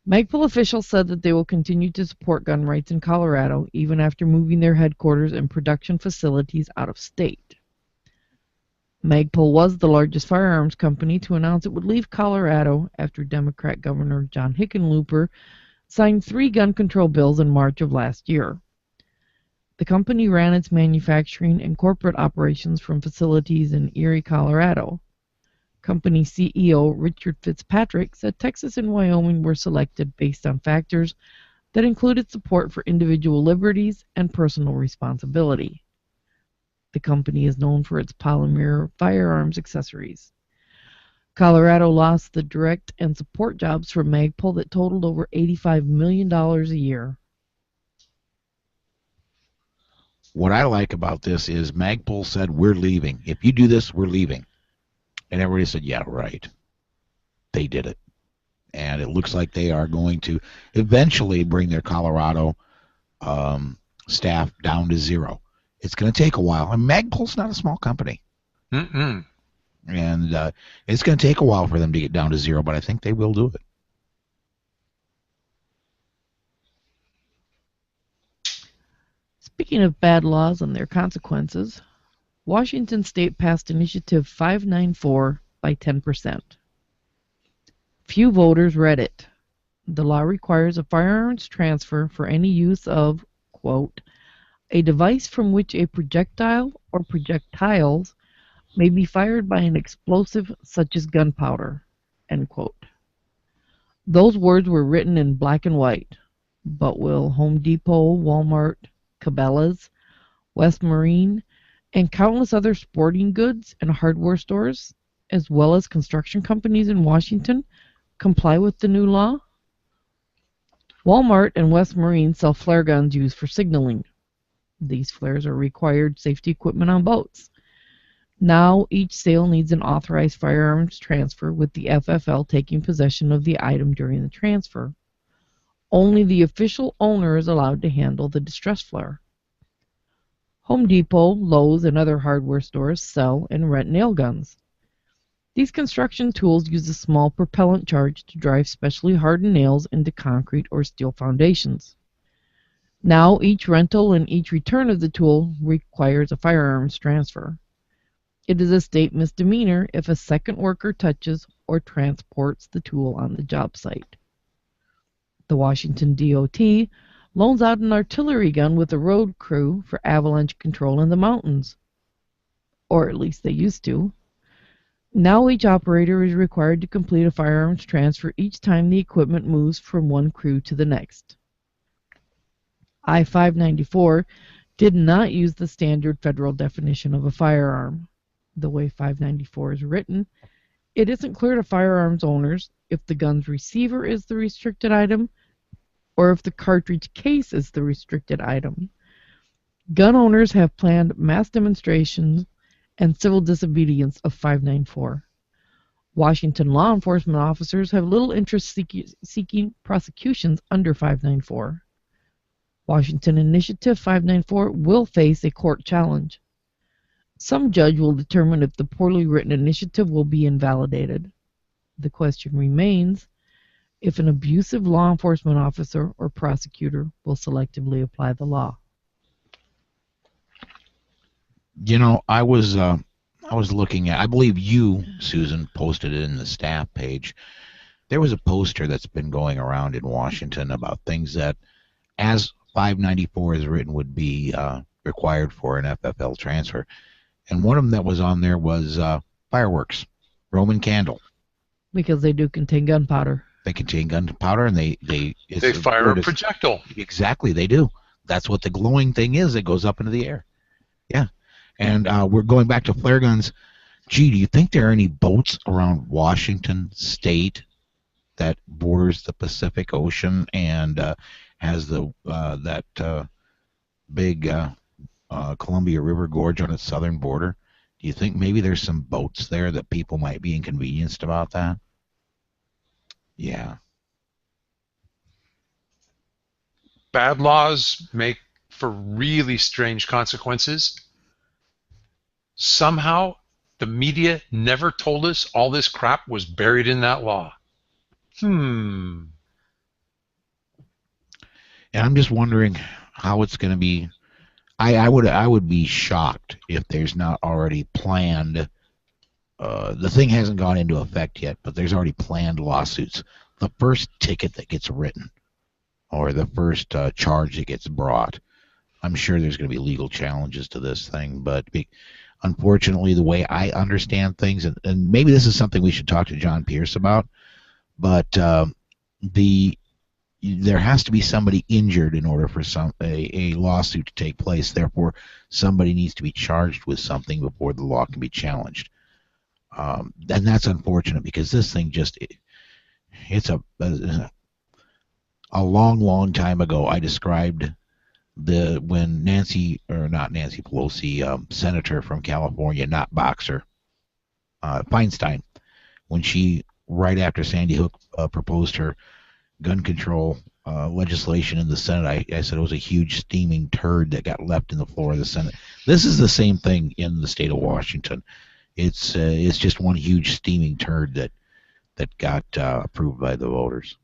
Speaker 3: Magpul officials said that they will continue to support gun rights in Colorado even after moving their headquarters and production facilities out of state. Magpul was the largest firearms company to announce it would leave Colorado after Democrat Governor John Hickenlooper signed 3 gun control bills in March of last year. The company ran its manufacturing and corporate operations from facilities in Erie, Colorado. Company CEO Richard Fitzpatrick said Texas and Wyoming were selected based on factors that included support for individual liberties and personal responsibility. The company is known for its polymer firearms accessories. Colorado lost the direct and support jobs from Magpul that totaled over $85 million a year.
Speaker 1: What I like about this is Magpul said, we're leaving. If you do this, we're leaving. And everybody said, yeah, right. They did it. And it looks like they are going to eventually bring their Colorado staff down to zero. It's going to take a while. And Magpul's not a small company.
Speaker 2: Mm-mm.
Speaker 1: And it's going to take a while for them to get down to zero, but I think they will do it.
Speaker 3: Speaking of bad laws and their consequences, Washington State passed Initiative 594 by 10%. Few voters read it. The law requires a firearms transfer for any use of, quote, a device from which a projectile or projectiles may be fired by an explosive such as gunpowder, end quote. Those words were written in black and white, but will Home Depot, Walmart, Cabela's, West Marine, and countless other sporting goods and hardware stores, as well as construction companies in Washington, comply with the new law? Walmart and West Marine sell flare guns used for signaling. These flares are required safety equipment on boats. Now each sale needs an authorized firearms transfer with the FFL taking possession of the item during the transfer. Only the official owner is allowed to handle the distress flare. Home Depot, Lowe's, and other hardware stores sell and rent nail guns. These construction tools use a small propellant charge to drive specially hardened nails into concrete or steel foundations. Now each rental and each return of the tool requires a firearms transfer. It is a state misdemeanor if a second worker touches or transports the tool on the job site. The Washington DOT loans out an artillery gun with a road crew for avalanche control in the mountains. Or at least they used to. Now each operator is required to complete a firearms transfer each time the equipment moves from one crew to the next. I-594 did not use the standard federal definition of a firearm. The way 594 is written, it isn't clear to firearms owners if the gun's receiver is the restricted item or if the cartridge case is the restricted item. Gun owners have planned mass demonstrations and civil disobedience of 594. Washington law enforcement officers have little interest seeking prosecutions under 594. Washington Initiative 594 will face a court challenge. Some judge will determine if the poorly written initiative will be invalidated. The question remains if an abusive law enforcement officer or prosecutor will selectively apply the law.
Speaker 1: You know, I was looking at, I believe you, Susan, posted it in the staff page. There was a poster that's been going around in Washington about things that, as 594 is written, would be required for an FFL transfer. And one of them that was on there was fireworks, Roman candle.
Speaker 3: Because they do contain gunpowder.
Speaker 1: They contain gunpowder, and they
Speaker 2: fire a projectile.
Speaker 1: Exactly, they do. That's what the glowing thing is that goes up into the air. Yeah. And we're going back to flare guns. Gee, do you think there are any boats around Washington State that borders the Pacific Ocean and has the that big Columbia River Gorge on its southern border? Do you think maybe there's some boats there that people might be inconvenienced about that? Yeah.
Speaker 2: Bad laws make for really strange consequences. Somehow, the media never told us all this crap was buried in that law. And
Speaker 1: I'm just wondering how it's going to be. I would be shocked if there's not already planned. The thing hasn't gone into effect yet, but there's already planned lawsuits. The first ticket that gets written, or the first charge that gets brought, I'm sure there's going to be legal challenges to this thing. But unfortunately, the way I understand things, and maybe this is something we should talk to John Pierce about, but there has to be somebody injured in order for a lawsuit to take place. Therefore, somebody needs to be charged with something before the law can be challenged. And that's unfortunate because this thing it's a long time ago. I described when not Nancy Pelosi, senator from California, not boxer, Feinstein, when she right after Sandy Hook proposed her gun control legislation in the Senate, I said it was a huge steaming turd that got left in the floor of the Senate. This is the same thing in the state of Washington. It's just one huge steaming turd that got approved by the voters.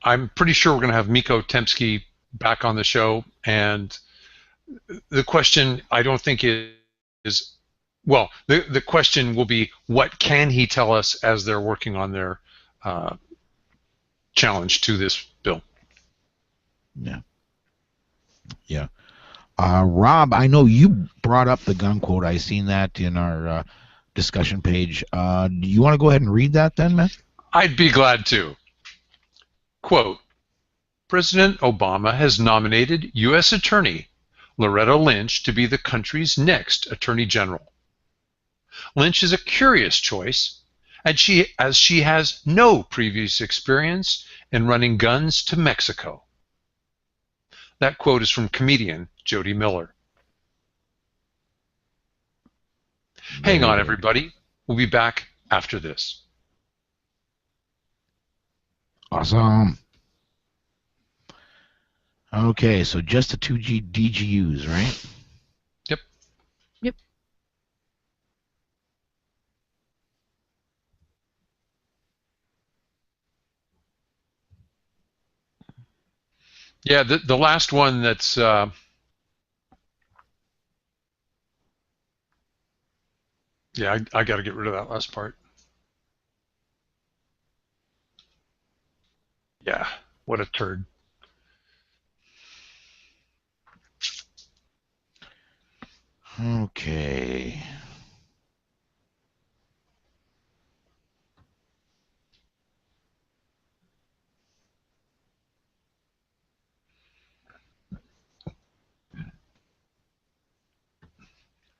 Speaker 2: I'm pretty sure we're going to have Miko Temsky back on the show, and the question I don't think is well, the question will be, what can he tell us as they're working on their challenge to this bill?
Speaker 1: Yeah. Yeah. Rob, I know you brought up the gun quote. I seen that in our discussion page. Do you want to go ahead and read that then, man?
Speaker 2: I'd be glad to. Quote, President Obama has nominated U.S. Attorney Loretta Lynch to be the country's next Attorney General. Lynch is a curious choice, as she has no previous experience in running guns to Mexico. That quote is from comedian Jody Miller. Hang on, everybody. We'll be back after this.
Speaker 1: Awesome. Okay, so just the two DGUs, right?
Speaker 2: Yep.
Speaker 3: Yep.
Speaker 2: Yeah, the last one that's yeah, I got to get rid of that last part. Yeah, what a turd.
Speaker 1: Okay.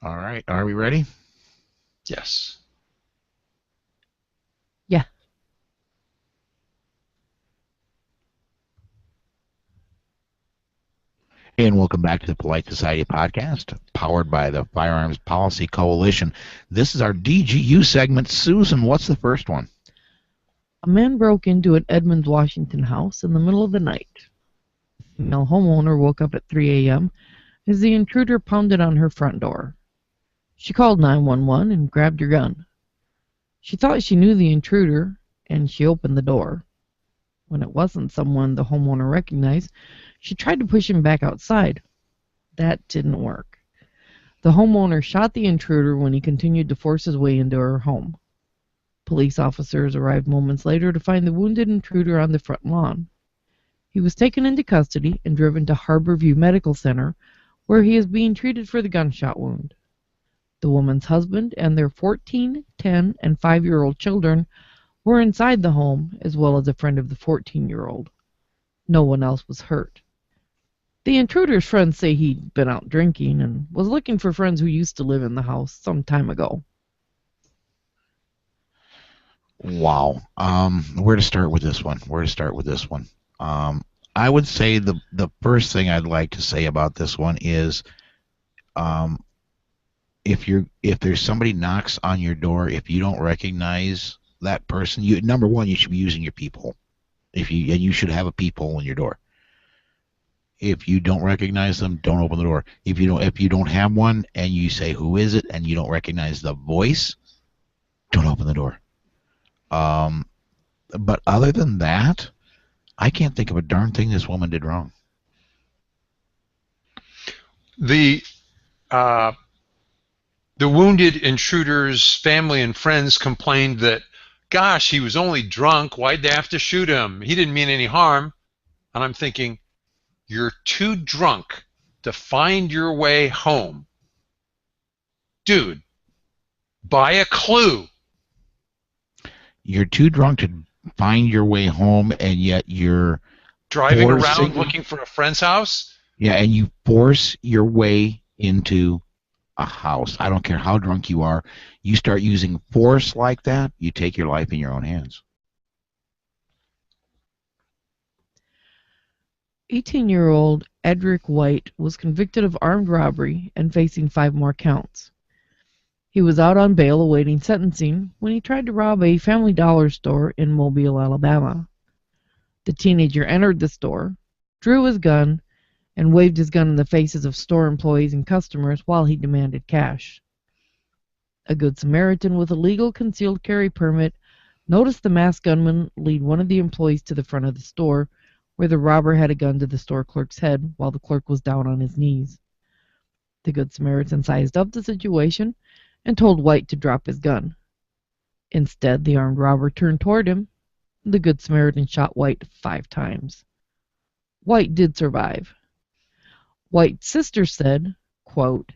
Speaker 1: All right, are we ready?
Speaker 2: Yes.
Speaker 3: Yeah.
Speaker 1: And welcome back to the Polite Society podcast, powered by the Firearms Policy Coalition. This is our DGU segment. Susan, what's the first one?
Speaker 3: A man broke into an Edmonds, Washington house in the middle of the night. A female homeowner woke up at 3 a.m. as the intruder pounded on her front door. She called 911 and grabbed her gun. She thought she knew the intruder, and she opened the door. When it wasn't someone the homeowner recognized, she tried to push him back outside. That didn't work. The homeowner shot the intruder when he continued to force his way into her home. Police officers arrived moments later to find the wounded intruder on the front lawn. He was taken into custody and driven to Harborview Medical Center, where he is being treated for the gunshot wound. The woman's husband and their 14, 10, and 5-year-old children were inside the home, as well as a friend of the 14-year-old. No one else was hurt. The intruder's friends say he'd been out drinking and was looking for friends who used to live in the house some time ago.
Speaker 1: Wow. Where to start with this one? I would say the first thing I'd like to say about this one is if there's somebody knocks on your door, if you don't recognize that person, number one, you should be using your peephole. And you should have a peephole in your door. If you don't recognize them, don't open the door. If you don't have one and you say who is it and you don't recognize the voice, don't open the door. But other than that, I can't think of a darn thing this woman did wrong.
Speaker 2: The wounded intruder's family and friends complained that, gosh, he was only drunk. Why'd they have to shoot him? He didn't mean any harm. And I'm thinking, you're too drunk to find your way home. Dude, buy a clue.
Speaker 1: You're too drunk to find your way home, and yet you're
Speaker 2: driving around looking for a friend's house?
Speaker 1: Yeah, and you force your way into a house. I don't care how drunk you are. You start using force like that, you take your life in your own hands.
Speaker 3: 18-year-old Edric White was convicted of armed robbery and facing 5 more counts. He was out on bail awaiting sentencing when he tried to rob a Family Dollar store in Mobile, Alabama. The teenager entered the store, drew his gun, and waved his gun in the faces of store employees and customers while he demanded cash. A Good Samaritan with a legal concealed carry permit noticed the masked gunman lead one of the employees to the front of the store, where the robber had a gun to the store clerk's head while the clerk was down on his knees. The Good Samaritan sized up the situation and told White to drop his gun. Instead, the armed robber turned toward him. The Good Samaritan shot White 5 times. White did survive. White's sister said, quote,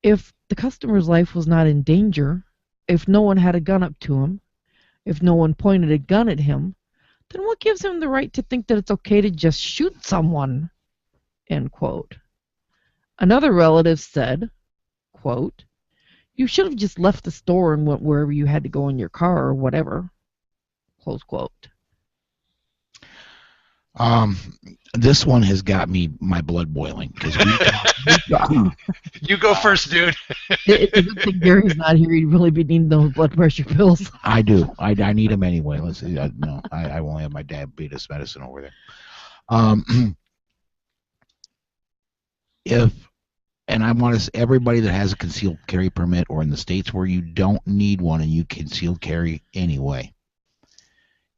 Speaker 3: "If the customer's life was not in danger, if no one had a gun up to him, if no one pointed a gun at him, then what gives him the right to think that it's okay to just shoot someone?" End quote. Another relative said, quote, "You should have just left the store and went wherever you had to go in your car or whatever." Close quote.
Speaker 1: This one has got my blood boiling because
Speaker 2: you go first, dude.
Speaker 3: It's a good thing Gary's not here. He'd really be needing those blood pressure pills.
Speaker 1: I do. I need them anyway. Let's see. No, I won't have my diabetes medicine over there. And I want to everybody that has a concealed carry permit, or in the states where you don't need one and you concealed carry anyway,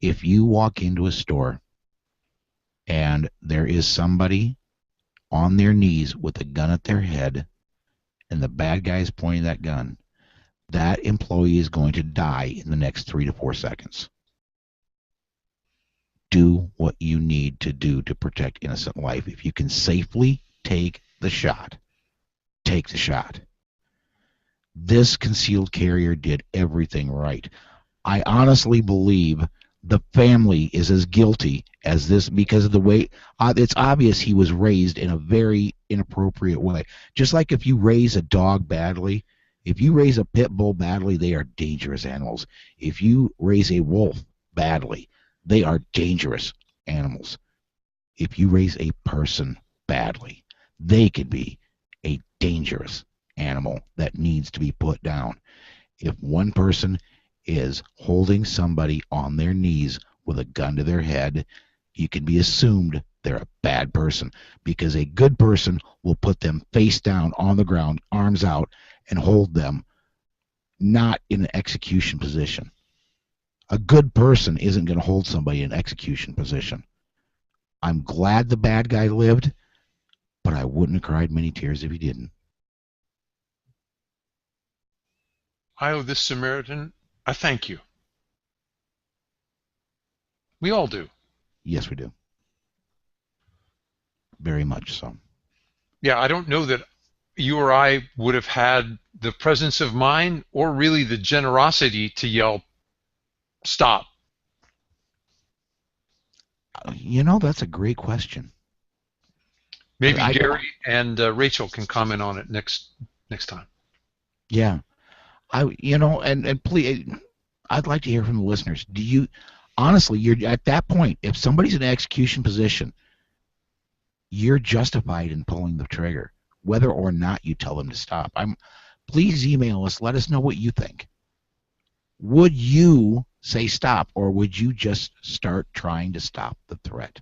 Speaker 1: if you walk into a store and there is somebody on their knees with a gun at their head and the bad guy is pointing that gun, that employee is going to die in the next 3 to 4 seconds. Do what you need to do to protect innocent life. If you can safely take the shot, take the shot. This concealed carrier did everything right. I honestly believe the family is as guilty as this because of the way it's obvious he was raised in a very inappropriate way. Just like if you raise a dog badly, if you raise a pit bull badly, they are dangerous animals. If you raise a wolf badly, they are dangerous animals. If you raise a person badly, they could be a dangerous animal that needs to be put down. If one person is holding somebody on their knees with a gun to their head, you can be assumed they're a bad person, because a good person will put them face down on the ground, arms out, and hold them not in an execution position. A good person isn't going to hold somebody in an execution position. I'm glad the bad guy lived, but I wouldn't have cried many tears if he didn't.
Speaker 2: I owe this Samaritan a thank you. We all do.
Speaker 1: Yes, we do. Very much so.
Speaker 2: Yeah, I don't know that you or I would have had the presence of mind or really the generosity to yell, "Stop."
Speaker 1: You know, that's a great question.
Speaker 2: Maybe Gary and Rachel can comment on it next time.
Speaker 1: Yeah. And please, I'd like to hear from the listeners. Do you, honestly, you're at that point, if somebody's in an execution position, you're justified in pulling the trigger, whether or not you tell them to stop. Please email us. Let us know what you think. Would you say stop, or would you just start trying to stop the threat?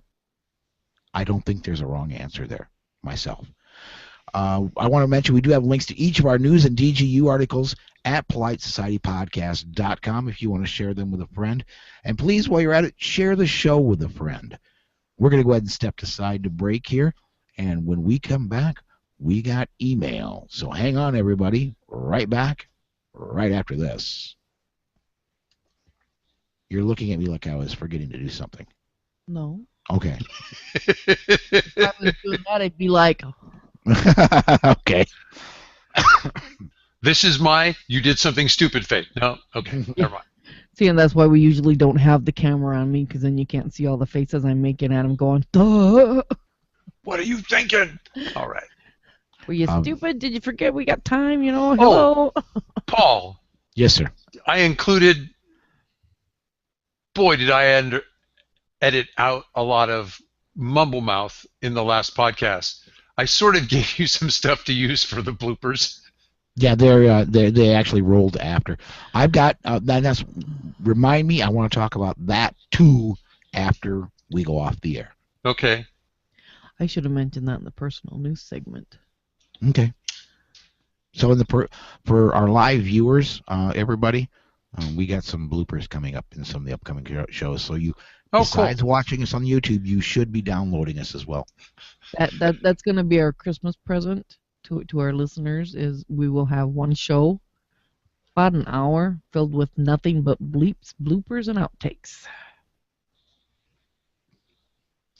Speaker 1: I don't think there's a wrong answer there myself. I want to mention we do have links to each of our news and DGU articles at PoliteSocietyPodcast.com if you want to share them with a friend. And please, while you're at it, share the show with a friend. We're going to go ahead and step aside to break here. And when we come back, we got email. So hang on, everybody. Right back, right after this. You're looking at me like I was forgetting to do something.
Speaker 3: No.
Speaker 1: Okay.
Speaker 3: If I was doing that, I'd be like...
Speaker 1: Okay.
Speaker 2: This is you did something stupid fate. No? Okay, never mind.
Speaker 3: See, and that's why we usually don't have the camera on me, because then you can't see all the faces I'm making at him going, duh!
Speaker 2: What are you thinking? All right.
Speaker 3: Were you stupid? Did you forget we got time? Hello?
Speaker 2: Paul.
Speaker 1: Yes, sir.
Speaker 2: I included... Boy, did I edit out a lot of mumble mouth in the last podcast. I sort of gave you some stuff to use for the bloopers.
Speaker 1: Yeah, they actually rolled after. I've got that's remind me. I want to talk about that too after we go off the air.
Speaker 2: Okay.
Speaker 3: I should have mentioned that in the personal news segment.
Speaker 1: Okay. So for our live viewers, everybody, we got some bloopers coming up in some of the upcoming shows. So besides watching us on YouTube, you should be downloading us as well.
Speaker 3: That's going to be our Christmas present to our listeners. Is we will have one show, about an hour, filled with nothing but bleeps, bloopers, and outtakes.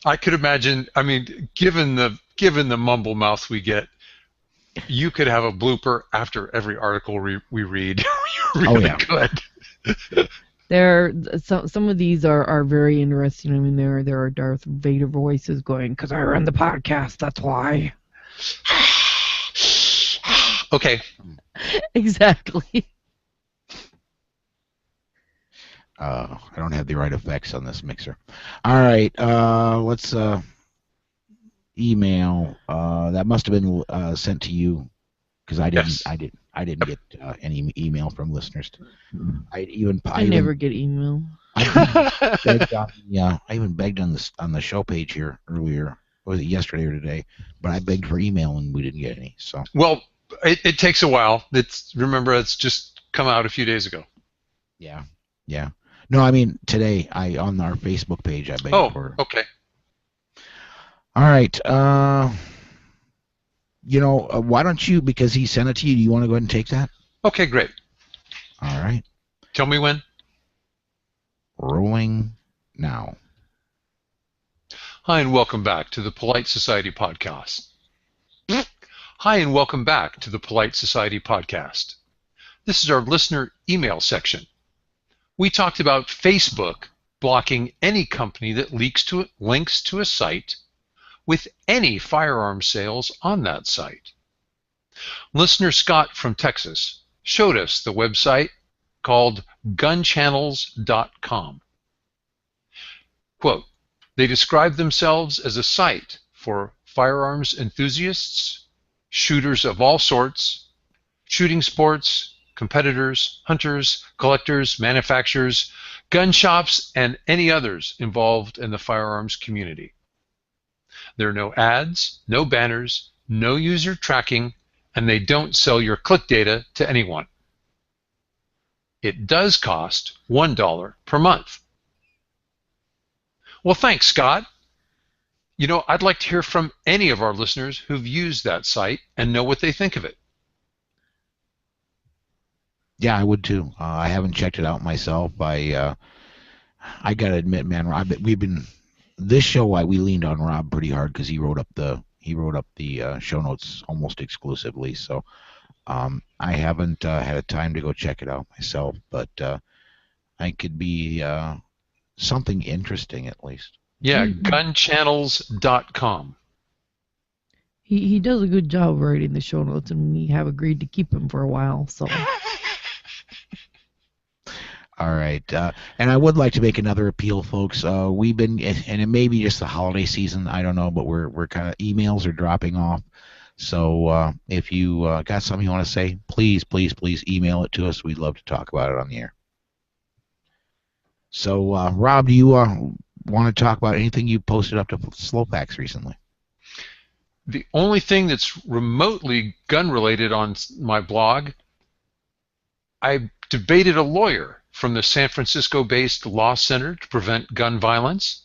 Speaker 2: I could imagine. I mean, given the mumble mouth we get, you could have a blooper after every article we read. You really could.
Speaker 3: Some of these are very interesting. I mean, there are Darth Vader voices going, "'Cause I run the podcast, that's why."
Speaker 2: Okay.
Speaker 3: Exactly.
Speaker 1: I don't have the right effects on this mixer. All right, let's email. That must have been sent to you because I didn't. Yes. I didn't get any email from listeners.
Speaker 3: I never get email.
Speaker 1: I even begged on the show page here earlier. Was it yesterday or today? But I begged for email and we didn't get any. So
Speaker 2: well, it takes a while. Remember, it's just come out a few days ago.
Speaker 1: Yeah. No, I mean today. On our Facebook page, I begged for.
Speaker 2: Oh, okay.
Speaker 1: All right. Why don't you? Because he sent it to you. Do you want to go ahead and take that?
Speaker 2: Okay, great.
Speaker 1: All right.
Speaker 2: Tell me when.
Speaker 1: Rolling now.
Speaker 2: Hi and welcome back to the Polite Society Podcast. Hi and welcome back to the Polite Society Podcast. This is our listener email section. We talked about Facebook blocking any company that links to a site with any firearm sales on that site. Listener Scott from Texas showed us the website called gunchannels.com. Quote, they describe themselves as a site for firearms enthusiasts, shooters of all sorts, shooting sports, competitors, hunters, collectors, manufacturers, gun shops, and any others involved in the firearms community. There are no ads, no banners, no user tracking, and they don't sell your click data to anyone. It does cost $1 per month. Well, thanks, Scott. I'd like to hear from any of our listeners who've used that site and know what they think of it.
Speaker 1: Yeah, I would too. I haven't checked it out myself. I gotta admit, man, Rob, this show we leaned on Rob pretty hard because he wrote up the show notes almost exclusively. So I haven't had a time to go check it out myself, but I could be something interesting at least.
Speaker 2: Yeah, gunchannels.com.
Speaker 3: He does a good job writing the show notes, and we have agreed to keep him for a while. So.
Speaker 1: All right, and I would like to make another appeal, folks. We've been, and it may be just the holiday season, I don't know, but we're kind of emails are dropping off. So if you got something you want to say, please email it to us. We'd love to talk about it on the air. So, Rob, do you want to talk about anything you posted up to Slowpacks recently?
Speaker 2: The only thing that's remotely gun-related on my blog, I debated a lawyer from the San Francisco-based Law Center to Prevent Gun Violence.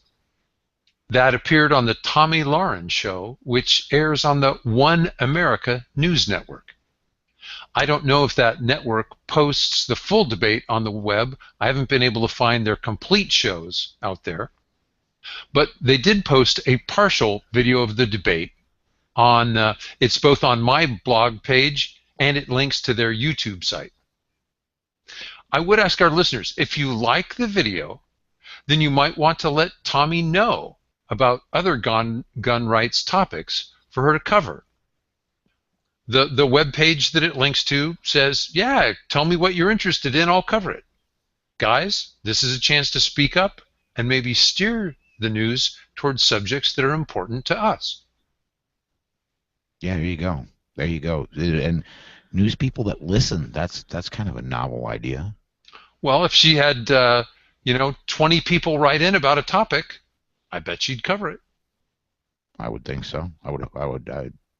Speaker 2: That appeared on the Tommy Lawrence Show, which airs on the One America News Network. I don't know if that network posts the full debate on the web. I haven't been able to find their complete shows out there. But they did post a partial video of the debate on, it's both on my blog page and it links to their YouTube site. I would ask our listeners, if you like the video, then you might want to let Tommy know about other gun rights topics for her to cover. The web page that it links to says, yeah, tell me what you're interested in, I'll cover it. Guys, this is a chance to speak up and maybe steer the news towards subjects that are important to us.
Speaker 1: Yeah, there you go. And news people that listen. That's kind of a novel idea.
Speaker 2: Well, if she had 20 people write in about a topic, I bet she'd cover it.
Speaker 1: I would think so. I would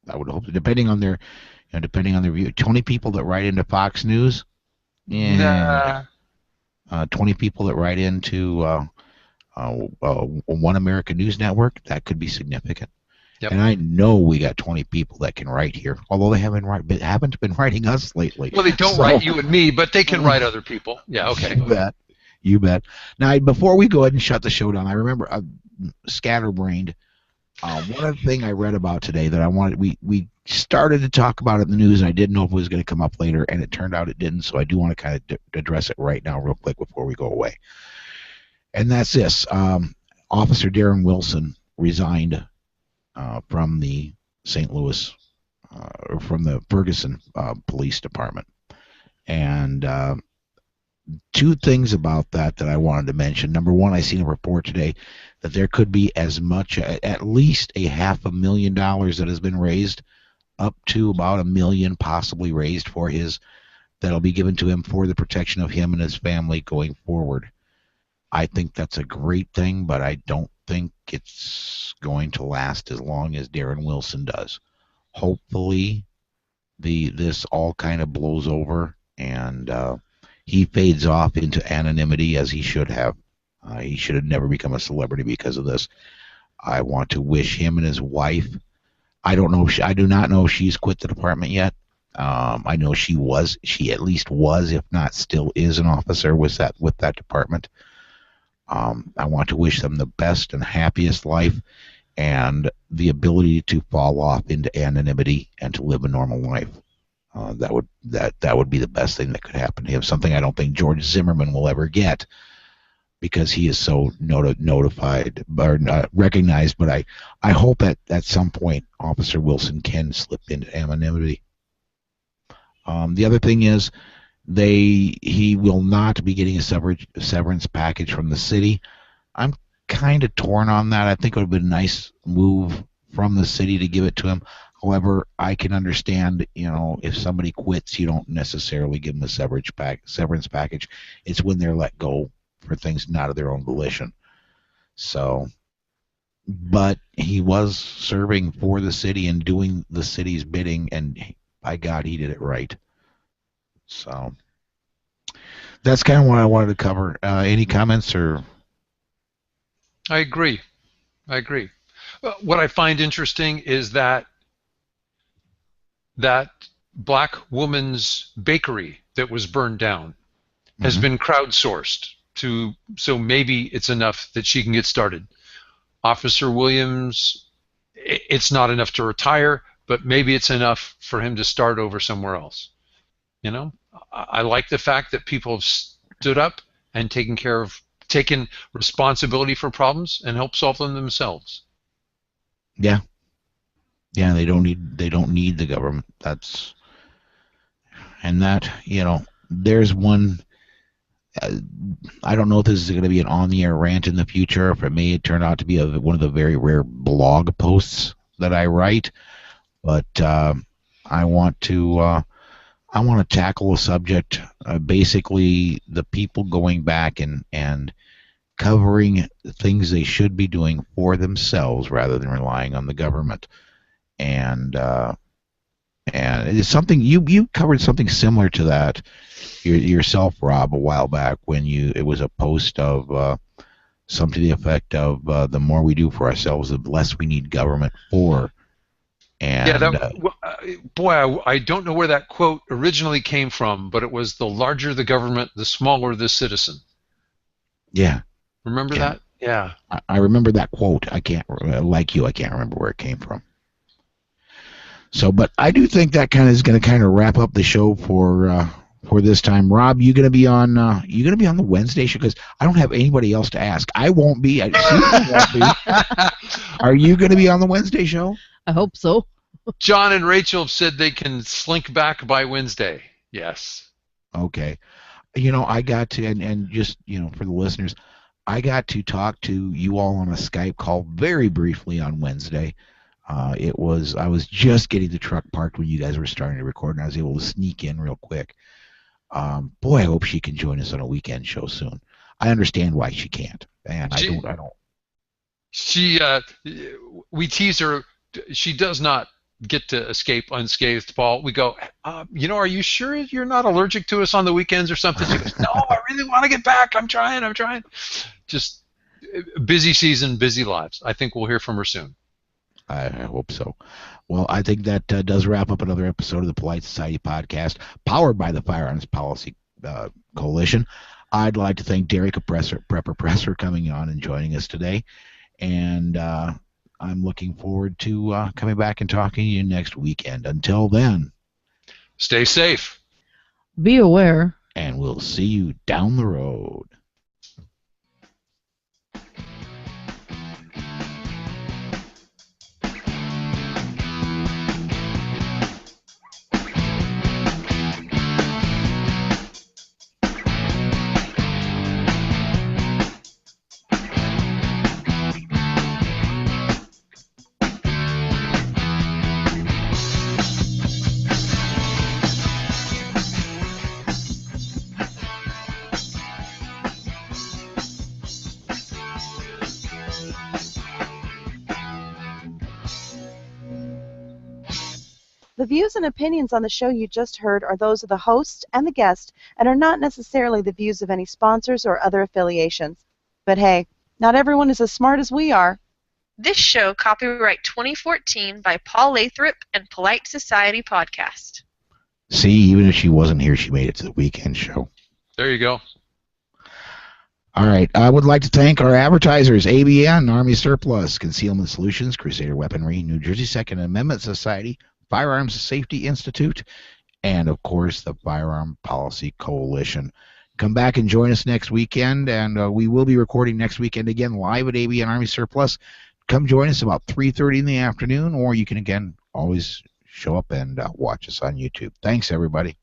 Speaker 1: hope, depending on their view. 20 people that write into Fox News. Yeah. 20 people that write into One American News Network. That could be significant. Yep. And I know we got 20 people that can write here, although they haven't been writing us lately.
Speaker 2: Well, they don't write you and me, but they can write other people. Yeah, okay.
Speaker 1: You bet. Now, before we go ahead and shut the show down, I remember scatterbrained. One other thing I read about today that I wanted, we started to talk about it in the news, and I didn't know if it was going to come up later, and it turned out it didn't, so I do want to kind of address it right now real quick before we go away. And that's this. Officer Darren Wilson resigned from the St. Louis, or from the Ferguson Police Department. And two things about that I wanted to mention. Number one, I seen a report today that there could be as much, at least $500,000 that has been raised, up to about $1 million possibly raised for that'll be given to him for the protection of him and his family going forward. I think that's a great thing, but I don't think it's going to last as long as Darren Wilson does. Hopefully, this all kind of blows over and he fades off into anonymity as he should have. He should have never become a celebrity because of this. I want to wish him and his wife. I do not know if she's quit the department yet. I know she at least was, if not still is, an officer with that department. I want to wish them the best and happiest life and the ability to fall off into anonymity and to live a normal life. That would be the best thing that could happen to him. Something I don't think George Zimmerman will ever get because he is so notified or recognized. But I hope at some point Officer Wilson can slip into anonymity. The other thing is, he will not be getting a severance package from the city. I'm kind of torn on that. I think it would have been a nice move from the city to give it to him. However, I can understand, if somebody quits, you don't necessarily give them a severance package. It's when they're let go for things not of their own volition. So, but he was serving for the city and doing the city's bidding, and by God, he did it right. So that's kind of what I wanted to cover. Any comments or?
Speaker 2: I agree. What I find interesting is that black woman's bakery that was burned down has been crowdsourced so maybe it's enough that she can get started. Officer Williams, it's not enough to retire, but maybe it's enough for him to start over somewhere else. I like the fact that people have stood up and taken responsibility for problems and helped solve them themselves.
Speaker 1: Yeah. Yeah, they don't need the government. There's one. I don't know if this is going to be an on-the-air rant in the future, or if it may turn out to be one of the very rare blog posts that I write. But I want to tackle a subject, basically the people going back and covering things they should be doing for themselves rather than relying on the government. And it's something you covered something similar to that yourself, Rob, a while back when it was a post of something to the effect of the more we do for ourselves, the less we need government for. And,
Speaker 2: I don't know where that quote originally came from, but it was the larger the government, the smaller the citizen.
Speaker 1: Yeah.
Speaker 2: Remember that? Yeah.
Speaker 1: I remember that quote. I can't remember where it came from. So, but I do think that is going to wrap up the show for this time. Rob, you going to be on the Wednesday show? Because I don't have anybody else to ask. I won't be. Susan won't be. Are you going to be on the Wednesday show?
Speaker 3: I hope so.
Speaker 2: John and Rachel have said they can slink back by Wednesday. Yes.
Speaker 1: Okay. I got to, and just, for the listeners, I got to talk to you all on a Skype call very briefly on Wednesday. I was just getting the truck parked when you guys were starting to record, and I was able to sneak in real quick. Boy, I hope she can join us on a weekend show soon. I understand why she can't, and I don't.
Speaker 2: We tease her. She does not get to escape unscathed, Paul. We go, are you sure you're not allergic to us on the weekends or something? She goes, no, I really want to get back. I'm trying. Just busy season, busy lives. I think we'll hear from her soon.
Speaker 1: I hope so. Well, I think that does wrap up another episode of the Polite Society podcast, powered by the Firearms Policy Coalition. I'd like to thank Derek Prepper Press for coming on and joining us today. And I'm looking forward to coming back and talking to you next weekend. Until then,
Speaker 2: stay safe.
Speaker 3: Be aware.
Speaker 1: And we'll see you down the road.
Speaker 4: The views and opinions on the show you just heard are those of the host and the guest and are not necessarily the views of any sponsors or other affiliations. But hey, not everyone is as smart as we are.
Speaker 5: This show copyright 2014 by Paul Lathrop and Polite Society Podcast.
Speaker 1: See, even if she wasn't here, she made it to the weekend show.
Speaker 2: There you go.
Speaker 1: All right. I would like to thank our advertisers, ABN, Army Surplus, Concealment Solutions, Crusader Weaponry, New Jersey Second Amendment Society, Firearms Safety Institute, and, of course, the Firearm Policy Coalition. Come back and join us next weekend, and we will be recording next weekend again live at ABN Army Surplus. Come join us about 3:30 in the afternoon, or you can, again, always show up and watch us on YouTube. Thanks, everybody.